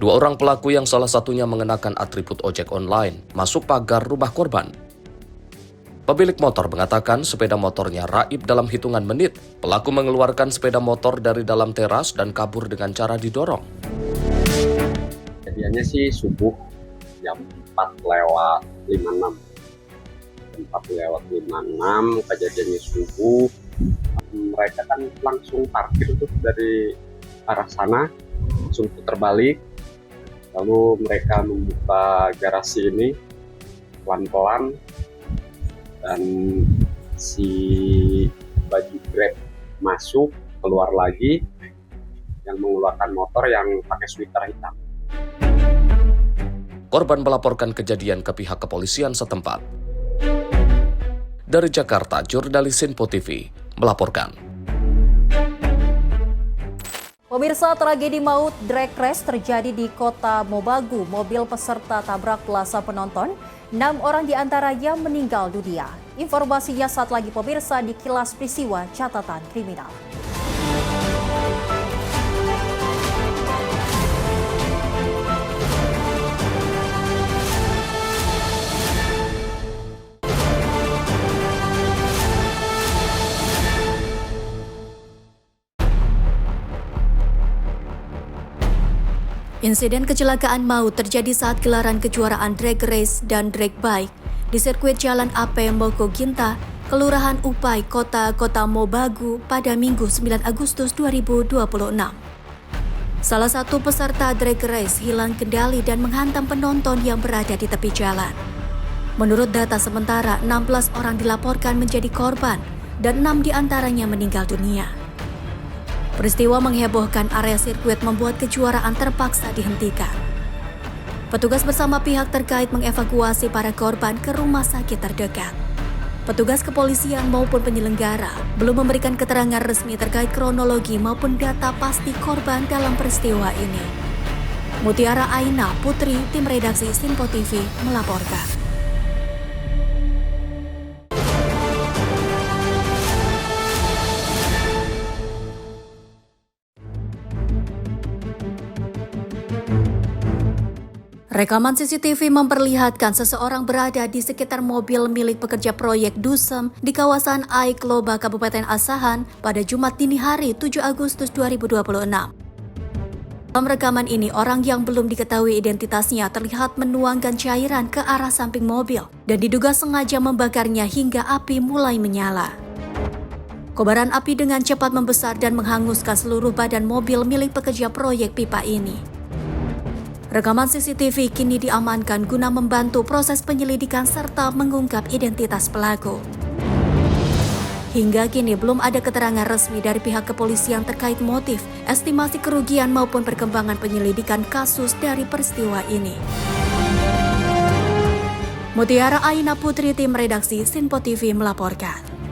Dua orang pelaku yang salah satunya mengenakan atribut ojek online masuk pagar rumah korban. Pemilik motor mengatakan sepeda motornya raib dalam hitungan menit. Pelaku mengeluarkan sepeda motor dari dalam teras dan kabur dengan cara didorong. Kejadiannya sih subuh jam 4:56. 4:56 kejadiannya subuh. Mereka kan langsung parkir tuh dari arah sana, langsung putar balik. Lalu mereka membuka garasi ini pelan-pelan dan si baju Grab masuk, keluar lagi yang mengeluarkan motor yang pakai sweater hitam. Korban melaporkan kejadian ke pihak kepolisian setempat. Dari Jakarta, jurnalis Sinpo TV melaporkan. Pemirsa, tragedi maut drag race terjadi di kota Mobagu. Mobil peserta tabrak belasan penonton, 6 orang diantaranya meninggal dunia. Informasinya saat lagi pemirsa di Kilas Peristiwa Catatan Kriminal. Insiden kecelakaan maut terjadi saat gelaran kejuaraan drag race dan drag bike di sirkuit Jalan AP Moko Ginta, Kelurahan Upai, Kota Mobagu pada Minggu 9 Agustus 2026. Salah satu peserta drag race hilang kendali dan menghantam penonton yang berada di tepi jalan. Menurut data sementara, 16 orang dilaporkan menjadi korban dan 6 diantaranya meninggal dunia. Peristiwa menghebohkan area sirkuit membuat kejuaraan terpaksa dihentikan. Petugas bersama pihak terkait mengevakuasi para korban ke rumah sakit terdekat. Petugas kepolisian maupun penyelenggara belum memberikan keterangan resmi terkait kronologi maupun data pasti korban dalam peristiwa ini. Mutiara Aina Putri, tim redaksi Sinpo TV melaporkan. Rekaman CCTV memperlihatkan seseorang berada di sekitar mobil milik pekerja proyek Dusem di kawasan Aikloba, Kabupaten Asahan pada Jumat dini hari 7 Agustus 2026. Dalam rekaman ini, orang yang belum diketahui identitasnya terlihat menuangkan cairan ke arah samping mobil dan diduga sengaja membakarnya hingga api mulai menyala. Kobaran api dengan cepat membesar dan menghanguskan seluruh badan mobil milik pekerja proyek pipa ini. Rekaman CCTV kini diamankan guna membantu proses penyelidikan serta mengungkap identitas pelaku. Hingga kini belum ada keterangan resmi dari pihak kepolisian terkait motif, estimasi kerugian maupun perkembangan penyelidikan kasus dari peristiwa ini. Mutiara Aina Putri, tim redaksi Sinpo TV melaporkan.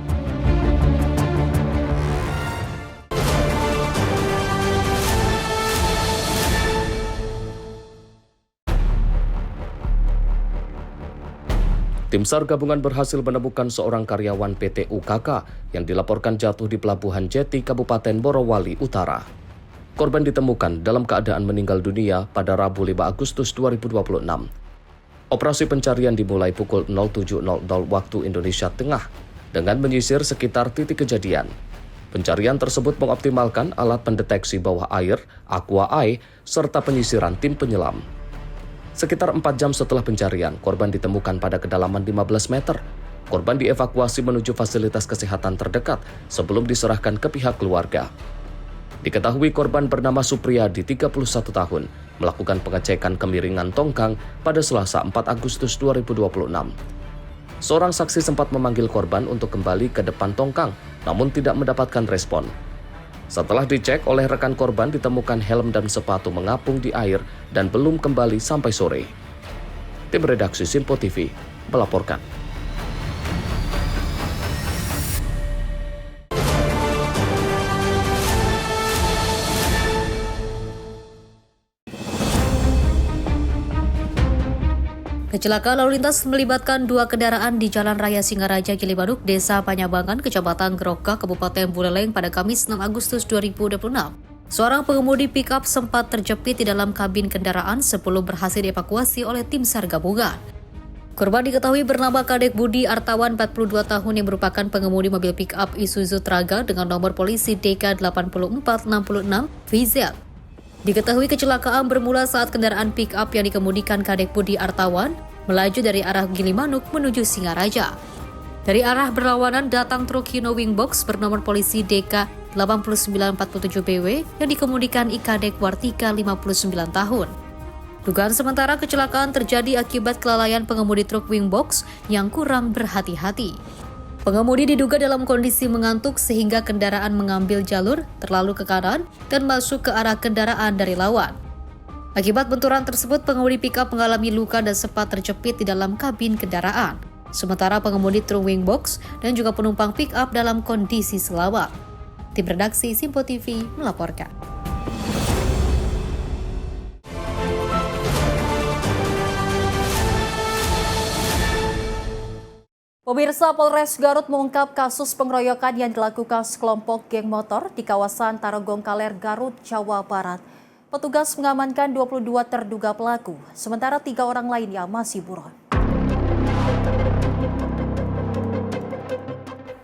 Tim SAR gabungan berhasil menemukan seorang karyawan PT UKK yang dilaporkan jatuh di Pelabuhan Jeti, Kabupaten Morowali Utara. Korban ditemukan dalam keadaan meninggal dunia pada Rabu 5 Agustus 2026. Operasi pencarian dimulai pukul 07.00 waktu Indonesia Tengah dengan menyisir sekitar titik kejadian. Pencarian tersebut mengoptimalkan alat pendeteksi bawah air, Aqua Eye, serta penyisiran tim penyelam. Sekitar 4 jam setelah pencarian, korban ditemukan pada kedalaman 15 meter. Korban dievakuasi menuju fasilitas kesehatan terdekat sebelum diserahkan ke pihak keluarga. Diketahui korban bernama Supriyadi, 31 tahun, melakukan pengecekan kemiringan tongkang pada Selasa 4 Agustus 2026. Seorang saksi sempat memanggil korban untuk kembali ke depan tongkang, namun tidak mendapatkan respon. Setelah dicek oleh rekan korban, ditemukan helm dan sepatu mengapung di air dan belum kembali sampai sore. Tim redaksi Sinpo TV melaporkan. Kecelakaan lalu lintas melibatkan dua kendaraan di Jalan Raya Singaraja Gilimanuk, Desa Panyabangan, Kecamatan Geroka, Kabupaten Buleleng pada Kamis 6 Agustus 2026. Seorang pengemudi pick-up sempat terjepit di dalam kabin kendaraan sebelum berhasil dievakuasi oleh tim SAR gabungan. Korban diketahui bernama Kadek Budi Artawan, 42 tahun, yang merupakan pengemudi mobil pick-up Isuzu Traga dengan nomor polisi DK8466 VZ. Diketahui kecelakaan bermula saat kendaraan pick-up yang dikemudikan Kadek Budi Artawan melaju dari arah Gilimanuk menuju Singaraja. Dari arah berlawanan datang truk Hino Wingbox bernomor polisi DK8947BW yang dikemudikan Ikadek Wartika, 59 tahun. Dugaan sementara kecelakaan terjadi akibat kelalaian pengemudi truk Wingbox yang kurang berhati-hati. Pengemudi diduga dalam kondisi mengantuk sehingga kendaraan mengambil jalur terlalu ke kanan dan masuk ke arah kendaraan dari lawan. Akibat benturan tersebut, pengemudi pickup mengalami luka dan sempat terjepit di dalam kabin kendaraan. Sementara pengemudi truk Wingbox dan juga penumpang pickup dalam kondisi selamat. Tim redaksi Simpo TV melaporkan. Pemirsa, Polres Garut mengungkap kasus pengeroyokan yang dilakukan sekelompok geng motor di kawasan Tarogong Kaler, Garut, Jawa Barat. Petugas mengamankan 22 terduga pelaku, sementara 3 orang lainnya masih buron.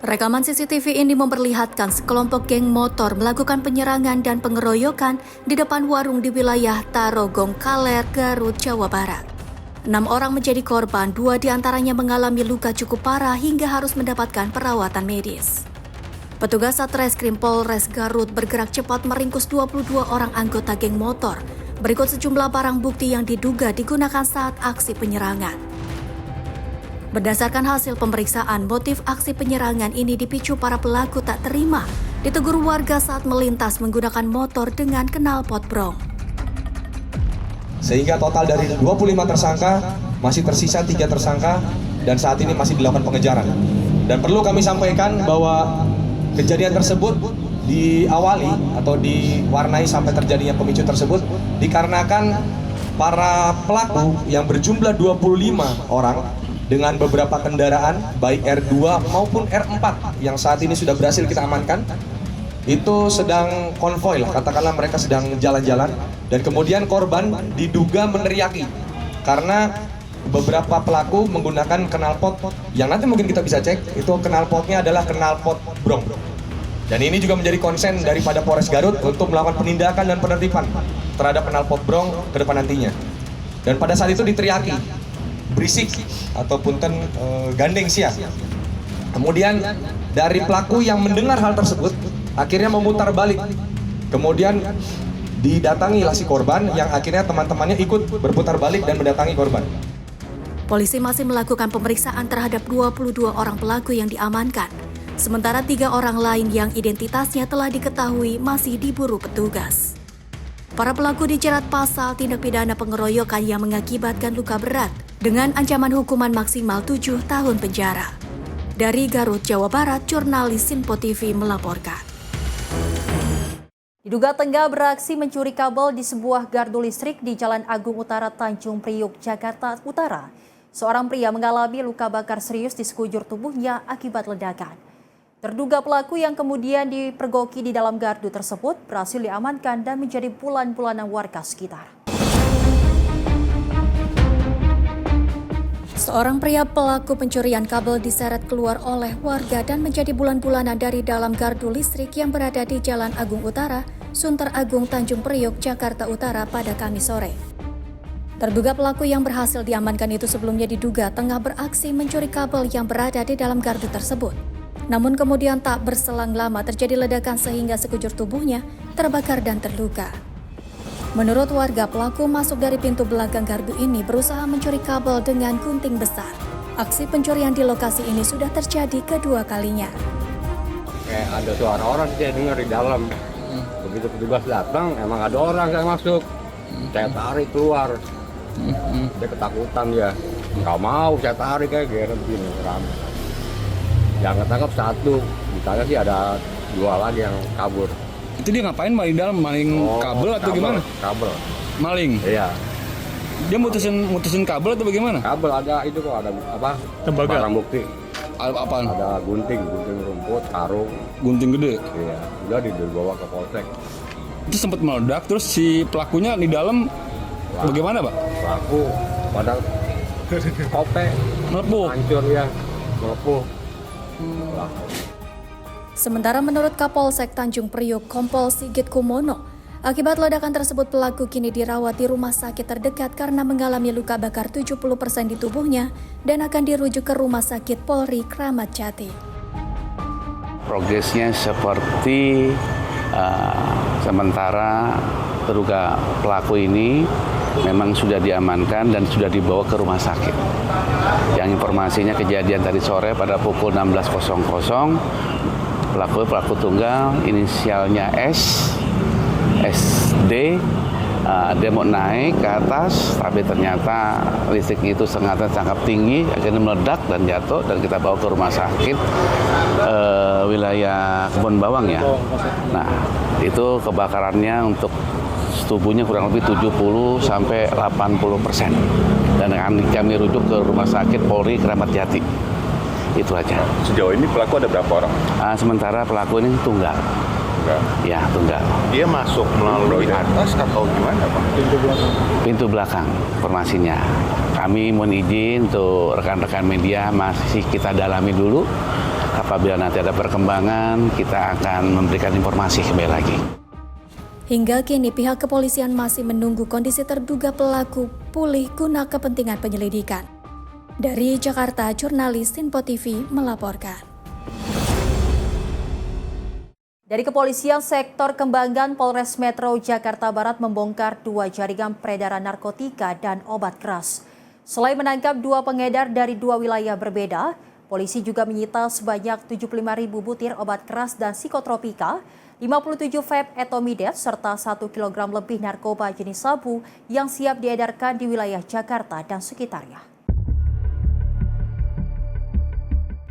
Rekaman CCTV ini memperlihatkan sekelompok geng motor melakukan penyerangan dan pengeroyokan di depan warung di wilayah Tarogong Kaler, Garut, Jawa Barat. 6 orang menjadi korban, 2 diantaranya mengalami luka cukup parah hingga harus mendapatkan perawatan medis. Petugas Satreskrim Polres Garut bergerak cepat meringkus 22 orang anggota geng motor. Berikut sejumlah barang bukti yang diduga digunakan saat aksi penyerangan. Berdasarkan hasil pemeriksaan, motif aksi penyerangan ini dipicu para pelaku tak terima ditegur warga saat melintas menggunakan motor dengan knalpot brong. Sehingga total dari 25 tersangka masih tersisa 3 tersangka dan saat ini masih dilakukan pengejaran. Dan perlu kami sampaikan bahwa kejadian tersebut diawali atau diwarnai sampai terjadinya pemicu tersebut dikarenakan para pelaku yang berjumlah 25 orang dengan beberapa kendaraan baik R2 maupun R4 yang saat ini sudah berhasil kita amankan itu sedang konvoy lah, katakanlah mereka sedang jalan-jalan dan kemudian korban diduga meneriaki karena beberapa pelaku menggunakan knalpot yang nanti mungkin kita bisa cek itu knalpotnya adalah knalpot brong. Dan ini juga menjadi konsen daripada Polres Garut untuk melakukan penindakan dan penertiban terhadap knalpot brong ke depan nantinya. Dan pada saat itu diteriaki berisik ataupun gandeng siap. Kemudian dari pelaku yang mendengar hal tersebut akhirnya memutar balik, kemudian didatangilah si korban yang akhirnya teman-temannya ikut berputar balik dan mendatangi korban. Polisi masih melakukan pemeriksaan terhadap 22 orang pelaku yang diamankan, sementara 3 orang lain yang identitasnya telah diketahui masih diburu petugas. Para pelaku dijerat pasal tindak pidana pengeroyokan yang mengakibatkan luka berat dengan ancaman hukuman maksimal 7 tahun penjara. Dari Garut, Jawa Barat, jurnalis Simpo TV melaporkan. Diduga tengah beraksi mencuri kabel di sebuah gardu listrik di Jalan Agung Utara, Tanjung Priok, Jakarta Utara. Seorang pria mengalami luka bakar serius di sekujur tubuhnya akibat ledakan. Terduga pelaku yang kemudian dipergoki di dalam gardu tersebut berhasil diamankan dan menjadi bulan-bulanan warga sekitar. Seorang pria pelaku pencurian kabel diseret keluar oleh warga dan menjadi bulan-bulanan dari dalam gardu listrik yang berada di Jalan Agung Utara, Sunter Agung, Tanjung Priok, Jakarta Utara pada Kamis sore. Terduga pelaku yang berhasil diamankan itu sebelumnya diduga tengah beraksi mencuri kabel yang berada di dalam gardu tersebut. Namun kemudian tak berselang lama terjadi ledakan sehingga sekujur tubuhnya terbakar dan terluka. Menurut warga, pelaku masuk dari pintu belakang gardu ini berusaha mencuri kabel dengan gunting besar. Aksi pencurian di lokasi ini sudah terjadi kedua kalinya. Kayak ada suara orang saya dengar di dalam. Begitu petugas datang, emang ada orang yang masuk. Saya tarik keluar. Dia ketakutan dia. Nggak mau saya tarik kayak geret gini ramai. Yang ketangkap 1, ditanya sih ada 2 lagi yang kabur. Itu dia ngapain maling dalam? Maling kabel atau gimana? Kabel. Maling? Iya. Dia mutusin kabel atau bagaimana? Kabel ada itu kok, ada apa? Tembaga. Barang bukti. Apaan? Ada gunting rumput, sarung. Gunting gede. Iya, udah dibawa ke polsek. Itu sempat meledak, terus si pelakunya di dalam bagaimana, Pak? Pelaku pada kope melepuh. Hancur ya, melepuh. Sementara menurut Kapolsek Tanjung Priok Kompol Sigit Kumono, akibat ledakan tersebut pelaku kini dirawat di rumah sakit terdekat karena mengalami luka bakar 70% di tubuhnya dan akan dirujuk ke Rumah Sakit Polri Kramat Jati. Progresnya seperti sementara terduga pelaku ini memang sudah diamankan dan sudah dibawa ke rumah sakit. Yang informasinya kejadian tadi sore pada pukul 16.00, pelaku tunggal inisialnya SD, dia mau naik ke atas, tapi ternyata listrik itu sangat tinggi, akhirnya meledak dan jatuh, dan kita bawa ke rumah sakit wilayah Kebon Bawang ya. Nah, itu kebakarannya untuk tubuhnya kurang lebih 70-80%, dan akan kami rujuk ke Rumah Sakit Polri Kramat Jati. Itu aja. Sejauh ini pelaku ada berapa orang? Sementara pelaku ini tunggal. Ya, tunggal. Dia masuk melalui atas atau gimana, Pak? Pintu belakang, informasinya. Kami mohon izin untuk rekan-rekan media masih kita dalami dulu. Apabila nanti ada perkembangan, kita akan memberikan informasi kembali lagi. Hingga kini pihak kepolisian masih menunggu kondisi terduga pelaku pulih guna kepentingan penyelidikan. Dari Jakarta, jurnalis Info TV melaporkan. Dari Kepolisian Sektor Kembangan Polres Metro Jakarta Barat membongkar 2 jaringan peredaran narkotika dan obat keras. Selain menangkap 2 pengedar dari 2 wilayah berbeda, polisi juga menyita sebanyak 75.000 butir obat keras dan psikotropika, 57 vape etomidet, serta 1 kg lebih narkoba jenis sabu yang siap diedarkan di wilayah Jakarta dan sekitarnya.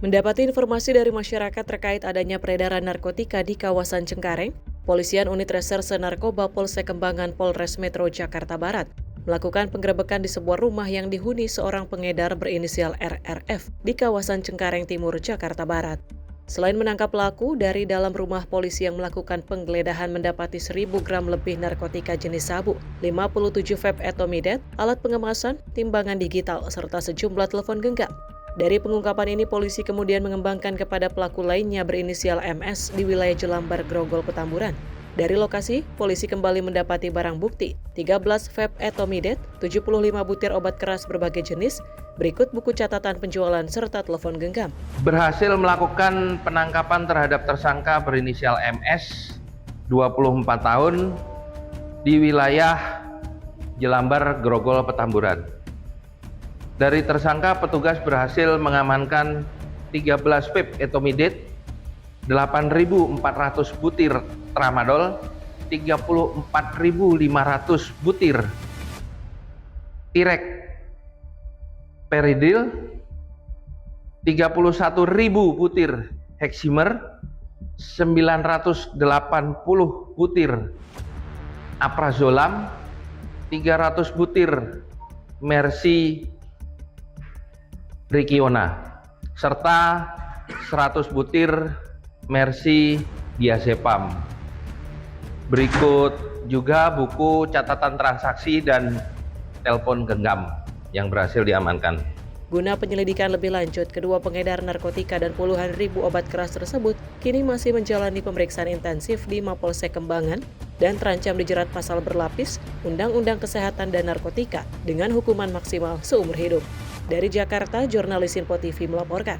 Mendapati informasi dari masyarakat terkait adanya peredaran narkotika di kawasan Cengkareng, Polisian Unit Reserse Narkoba Polsek Kembangan Polres Metro Jakarta Barat melakukan penggerebekan di sebuah rumah yang dihuni seorang pengedar berinisial RRF di kawasan Cengkareng Timur, Jakarta Barat. Selain menangkap pelaku, dari dalam rumah polisi yang melakukan penggeledahan mendapati 1.000 gram lebih narkotika jenis sabu, 57 vape etomidet, alat pengemasan, timbangan digital, serta sejumlah telepon genggam. Dari pengungkapan ini, polisi kemudian mengembangkan kepada pelaku lainnya berinisial MS di wilayah Jelambar, Grogol, Petamburan. Dari lokasi, polisi kembali mendapati barang bukti, 13 vape etomidet, 75 butir obat keras berbagai jenis, berikut buku catatan penjualan serta telepon genggam. Berhasil melakukan penangkapan terhadap tersangka berinisial MS, 24 tahun, di wilayah Jelambar, Grogol, Petamburan. Dari tersangka, petugas berhasil mengamankan 13 vape etomidet, 8.400 butir tramadol, 34.500 butir tirek peridil, 31.000 butir heximer, 980 butir aprazolam, 300 butir mercy Rikiona, serta 100 butir mercy diazepam. Berikut juga buku catatan transaksi dan telepon genggam yang berhasil diamankan. Guna penyelidikan lebih lanjut, kedua pengedar narkotika dan puluhan ribu obat keras tersebut kini masih menjalani pemeriksaan intensif di Mapolsek Kembangan dan terancam dijerat pasal berlapis Undang-Undang Kesehatan dan Narkotika dengan hukuman maksimal seumur hidup. Dari Jakarta, jurnalis Info TV melaporkan.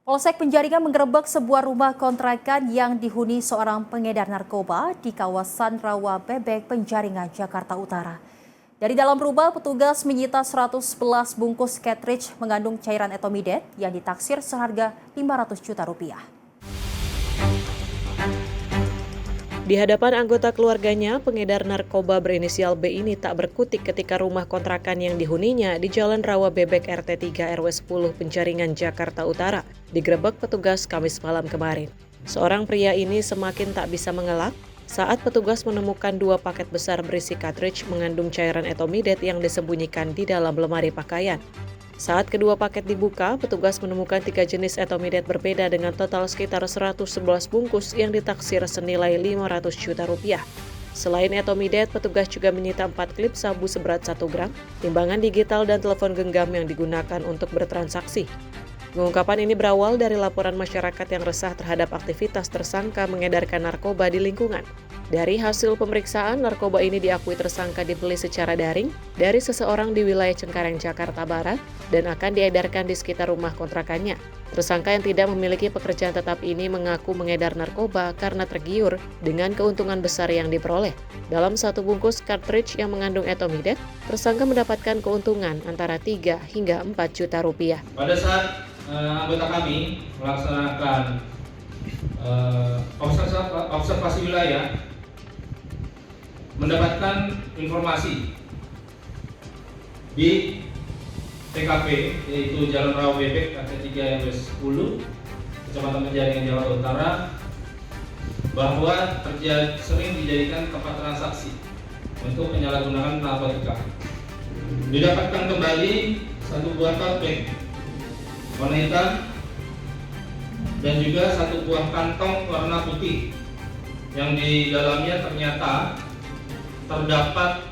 Polsek Penjaringan menggerebek sebuah rumah kontrakan yang dihuni seorang pengedar narkoba di kawasan Rawa Bebek, Penjaringan, Jakarta Utara. Dari dalam rumah, petugas menyita 111 bungkus cartridge mengandung cairan etomidet yang ditaksir seharga 500 juta rupiah. Di hadapan anggota keluarganya, pengedar narkoba berinisial B ini tak berkutik ketika rumah kontrakan yang dihuninya di Jalan Rawa Bebek RT 3 RW 10 Penjaringan, Jakarta Utara digerebek petugas Kamis malam kemarin. Seorang pria ini semakin tak bisa mengelak saat petugas menemukan 2 paket besar berisi cartridge mengandung cairan etomidet yang disembunyikan di dalam lemari pakaian. Saat kedua paket dibuka, petugas menemukan 3 jenis etomidet berbeda dengan total sekitar 111 bungkus yang ditaksir senilai 500 juta rupiah. Selain etomidet, petugas juga menyita 4 klip sabu seberat 1 gram, timbangan digital dan telepon genggam yang digunakan untuk bertransaksi. Pengungkapan ini berawal dari laporan masyarakat yang resah terhadap aktivitas tersangka mengedarkan narkoba di lingkungan. Dari hasil pemeriksaan, narkoba ini diakui tersangka dibeli secara daring dari seseorang di wilayah Cengkareng, Jakarta Barat dan akan diedarkan di sekitar rumah kontrakannya. Tersangka yang tidak memiliki pekerjaan tetap ini mengaku mengedar narkoba karena tergiur dengan keuntungan besar yang diperoleh. Dalam 1 bungkus cartridge yang mengandung etomidet, tersangka mendapatkan keuntungan antara 3 hingga 4 juta rupiah. Pada saat anggota kami melaksanakan observasi wilayah, mendapatkan informasi di TKP, yaitu Jalan Rawa Bebek, RT 3 RW 10, Kecamatan Penjaringan, Jakarta Utara, bahwa sering dijadikan tempat transaksi untuk penyalahgunaan narkotika. Didapatkan kembali 1 buah tote bag warna hitam dan juga 1 buah kantong warna putih yang di dalamnya ternyata terdapat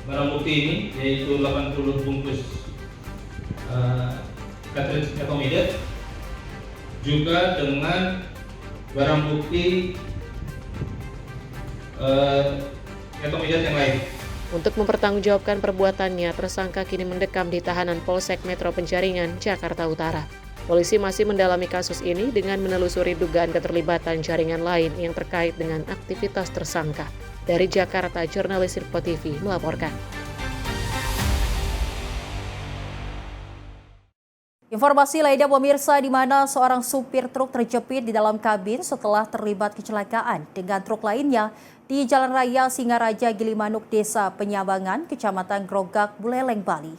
barang bukti ini, yaitu 80 bungkus cartridge etomidet juga dengan barang bukti etomidet yang lain. Untuk mempertanggungjawabkan perbuatannya, tersangka kini mendekam di tahanan Polsek Metro Penjaringan, Jakarta Utara. Polisi masih mendalami kasus ini dengan menelusuri dugaan keterlibatan jaringan lain yang terkait dengan aktivitas tersangka. Dari Jakarta, jurnalis Sirko TV melaporkan. Informasi lainnya pemirsa, di mana seorang supir truk terjepit di dalam kabin setelah terlibat kecelakaan dengan truk lainnya di Jalan Raya Singaraja Gilimanuk, Desa Penyabangan, Kecamatan Grogak, Buleleng, Bali.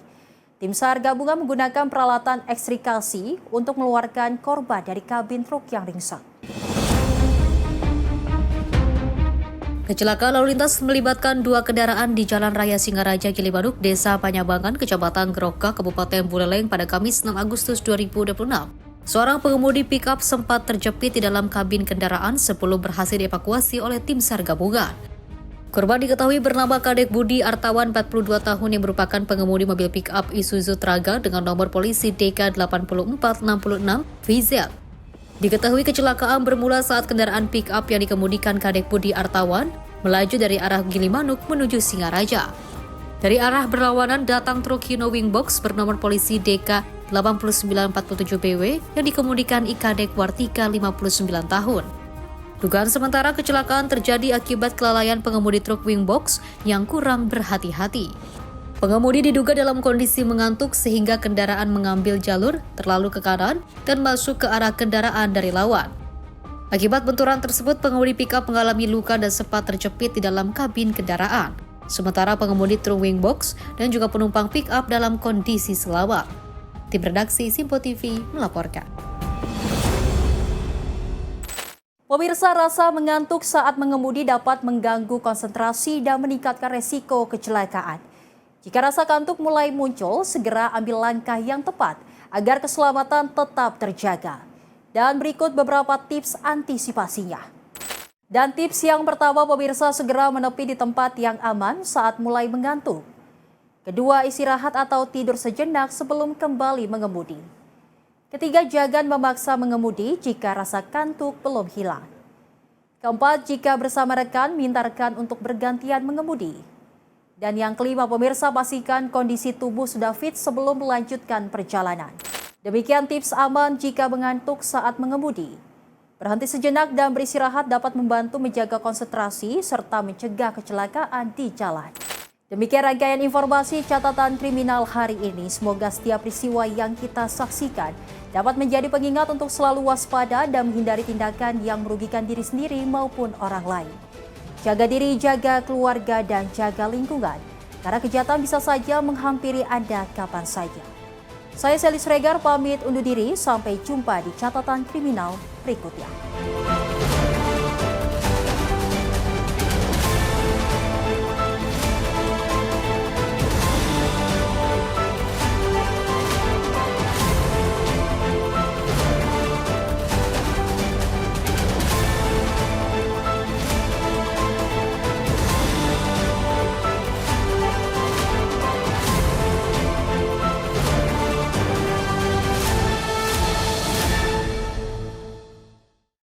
Tim SAR gabungan menggunakan peralatan ekstrikasi untuk mengeluarkan korban dari kabin truk yang ringsek. Kecelakaan lalu lintas melibatkan 2 kendaraan di Jalan Raya Singaraja Gilimanuk, Desa Penyabangan, Kecamatan Grogak, Kabupaten Buleleng pada Kamis 6 Agustus 2026. Seorang pengemudi pick-up sempat terjepit di dalam kabin kendaraan sebelum berhasil dievakuasi oleh tim SAR gabungan. Korban diketahui bernama Kadek Budi Artawan, 42 tahun, yang merupakan pengemudi mobil pick-up Isuzu Traga dengan nomor polisi DK8466 VZ. Diketahui kecelakaan bermula saat kendaraan pick-up yang dikemudikan Kadek Budi Artawan melaju dari arah Gilimanuk menuju Singaraja. Dari arah berlawanan datang truk Hino Wingbox bernomor polisi DK8947BW yang dikemudikan Kadek Wartika, 59 tahun. Dugaan sementara kecelakaan terjadi akibat kelalaian pengemudi truk Wingbox yang kurang berhati-hati. Pengemudi diduga dalam kondisi mengantuk sehingga kendaraan mengambil jalur terlalu ke kanan dan masuk ke arah kendaraan dari lawan. Akibat benturan tersebut, pengemudi pickup mengalami luka dan sempat terjepit di dalam kabin kendaraan. Sementara pengemudi truk Wingbox dan juga penumpang pickup dalam kondisi selamat. Tim redaksi Simpo TV melaporkan. Pemirsa, rasa mengantuk saat mengemudi dapat mengganggu konsentrasi dan meningkatkan resiko kecelakaan. Jika rasa kantuk mulai muncul, segera ambil langkah yang tepat agar keselamatan tetap terjaga. Dan berikut beberapa tips antisipasinya. Dan tips yang pertama, pemirsa, segera menepi di tempat yang aman saat mulai mengantuk. Kedua, istirahat atau tidur sejenak sebelum kembali mengemudi. Ketiga, jangan memaksa mengemudi jika rasa kantuk belum hilang. Keempat, jika bersama rekan, minta rekan untuk bergantian mengemudi. Dan yang kelima, pemirsa, pastikan kondisi tubuh sudah fit sebelum melanjutkan perjalanan. Demikian tips aman jika mengantuk saat mengemudi. Berhenti sejenak dan beristirahat dapat membantu menjaga konsentrasi serta mencegah kecelakaan di jalan. Demikian rangkaian informasi catatan kriminal hari ini. Semoga setiap peristiwa yang kita saksikan dapat menjadi pengingat untuk selalu waspada dan menghindari tindakan yang merugikan diri sendiri maupun orang lain. Jaga diri, jaga keluarga, dan jaga lingkungan. Karena kejahatan bisa saja menghampiri Anda kapan saja. Saya Selis Regar pamit undur diri, sampai jumpa di catatan kriminal berikutnya.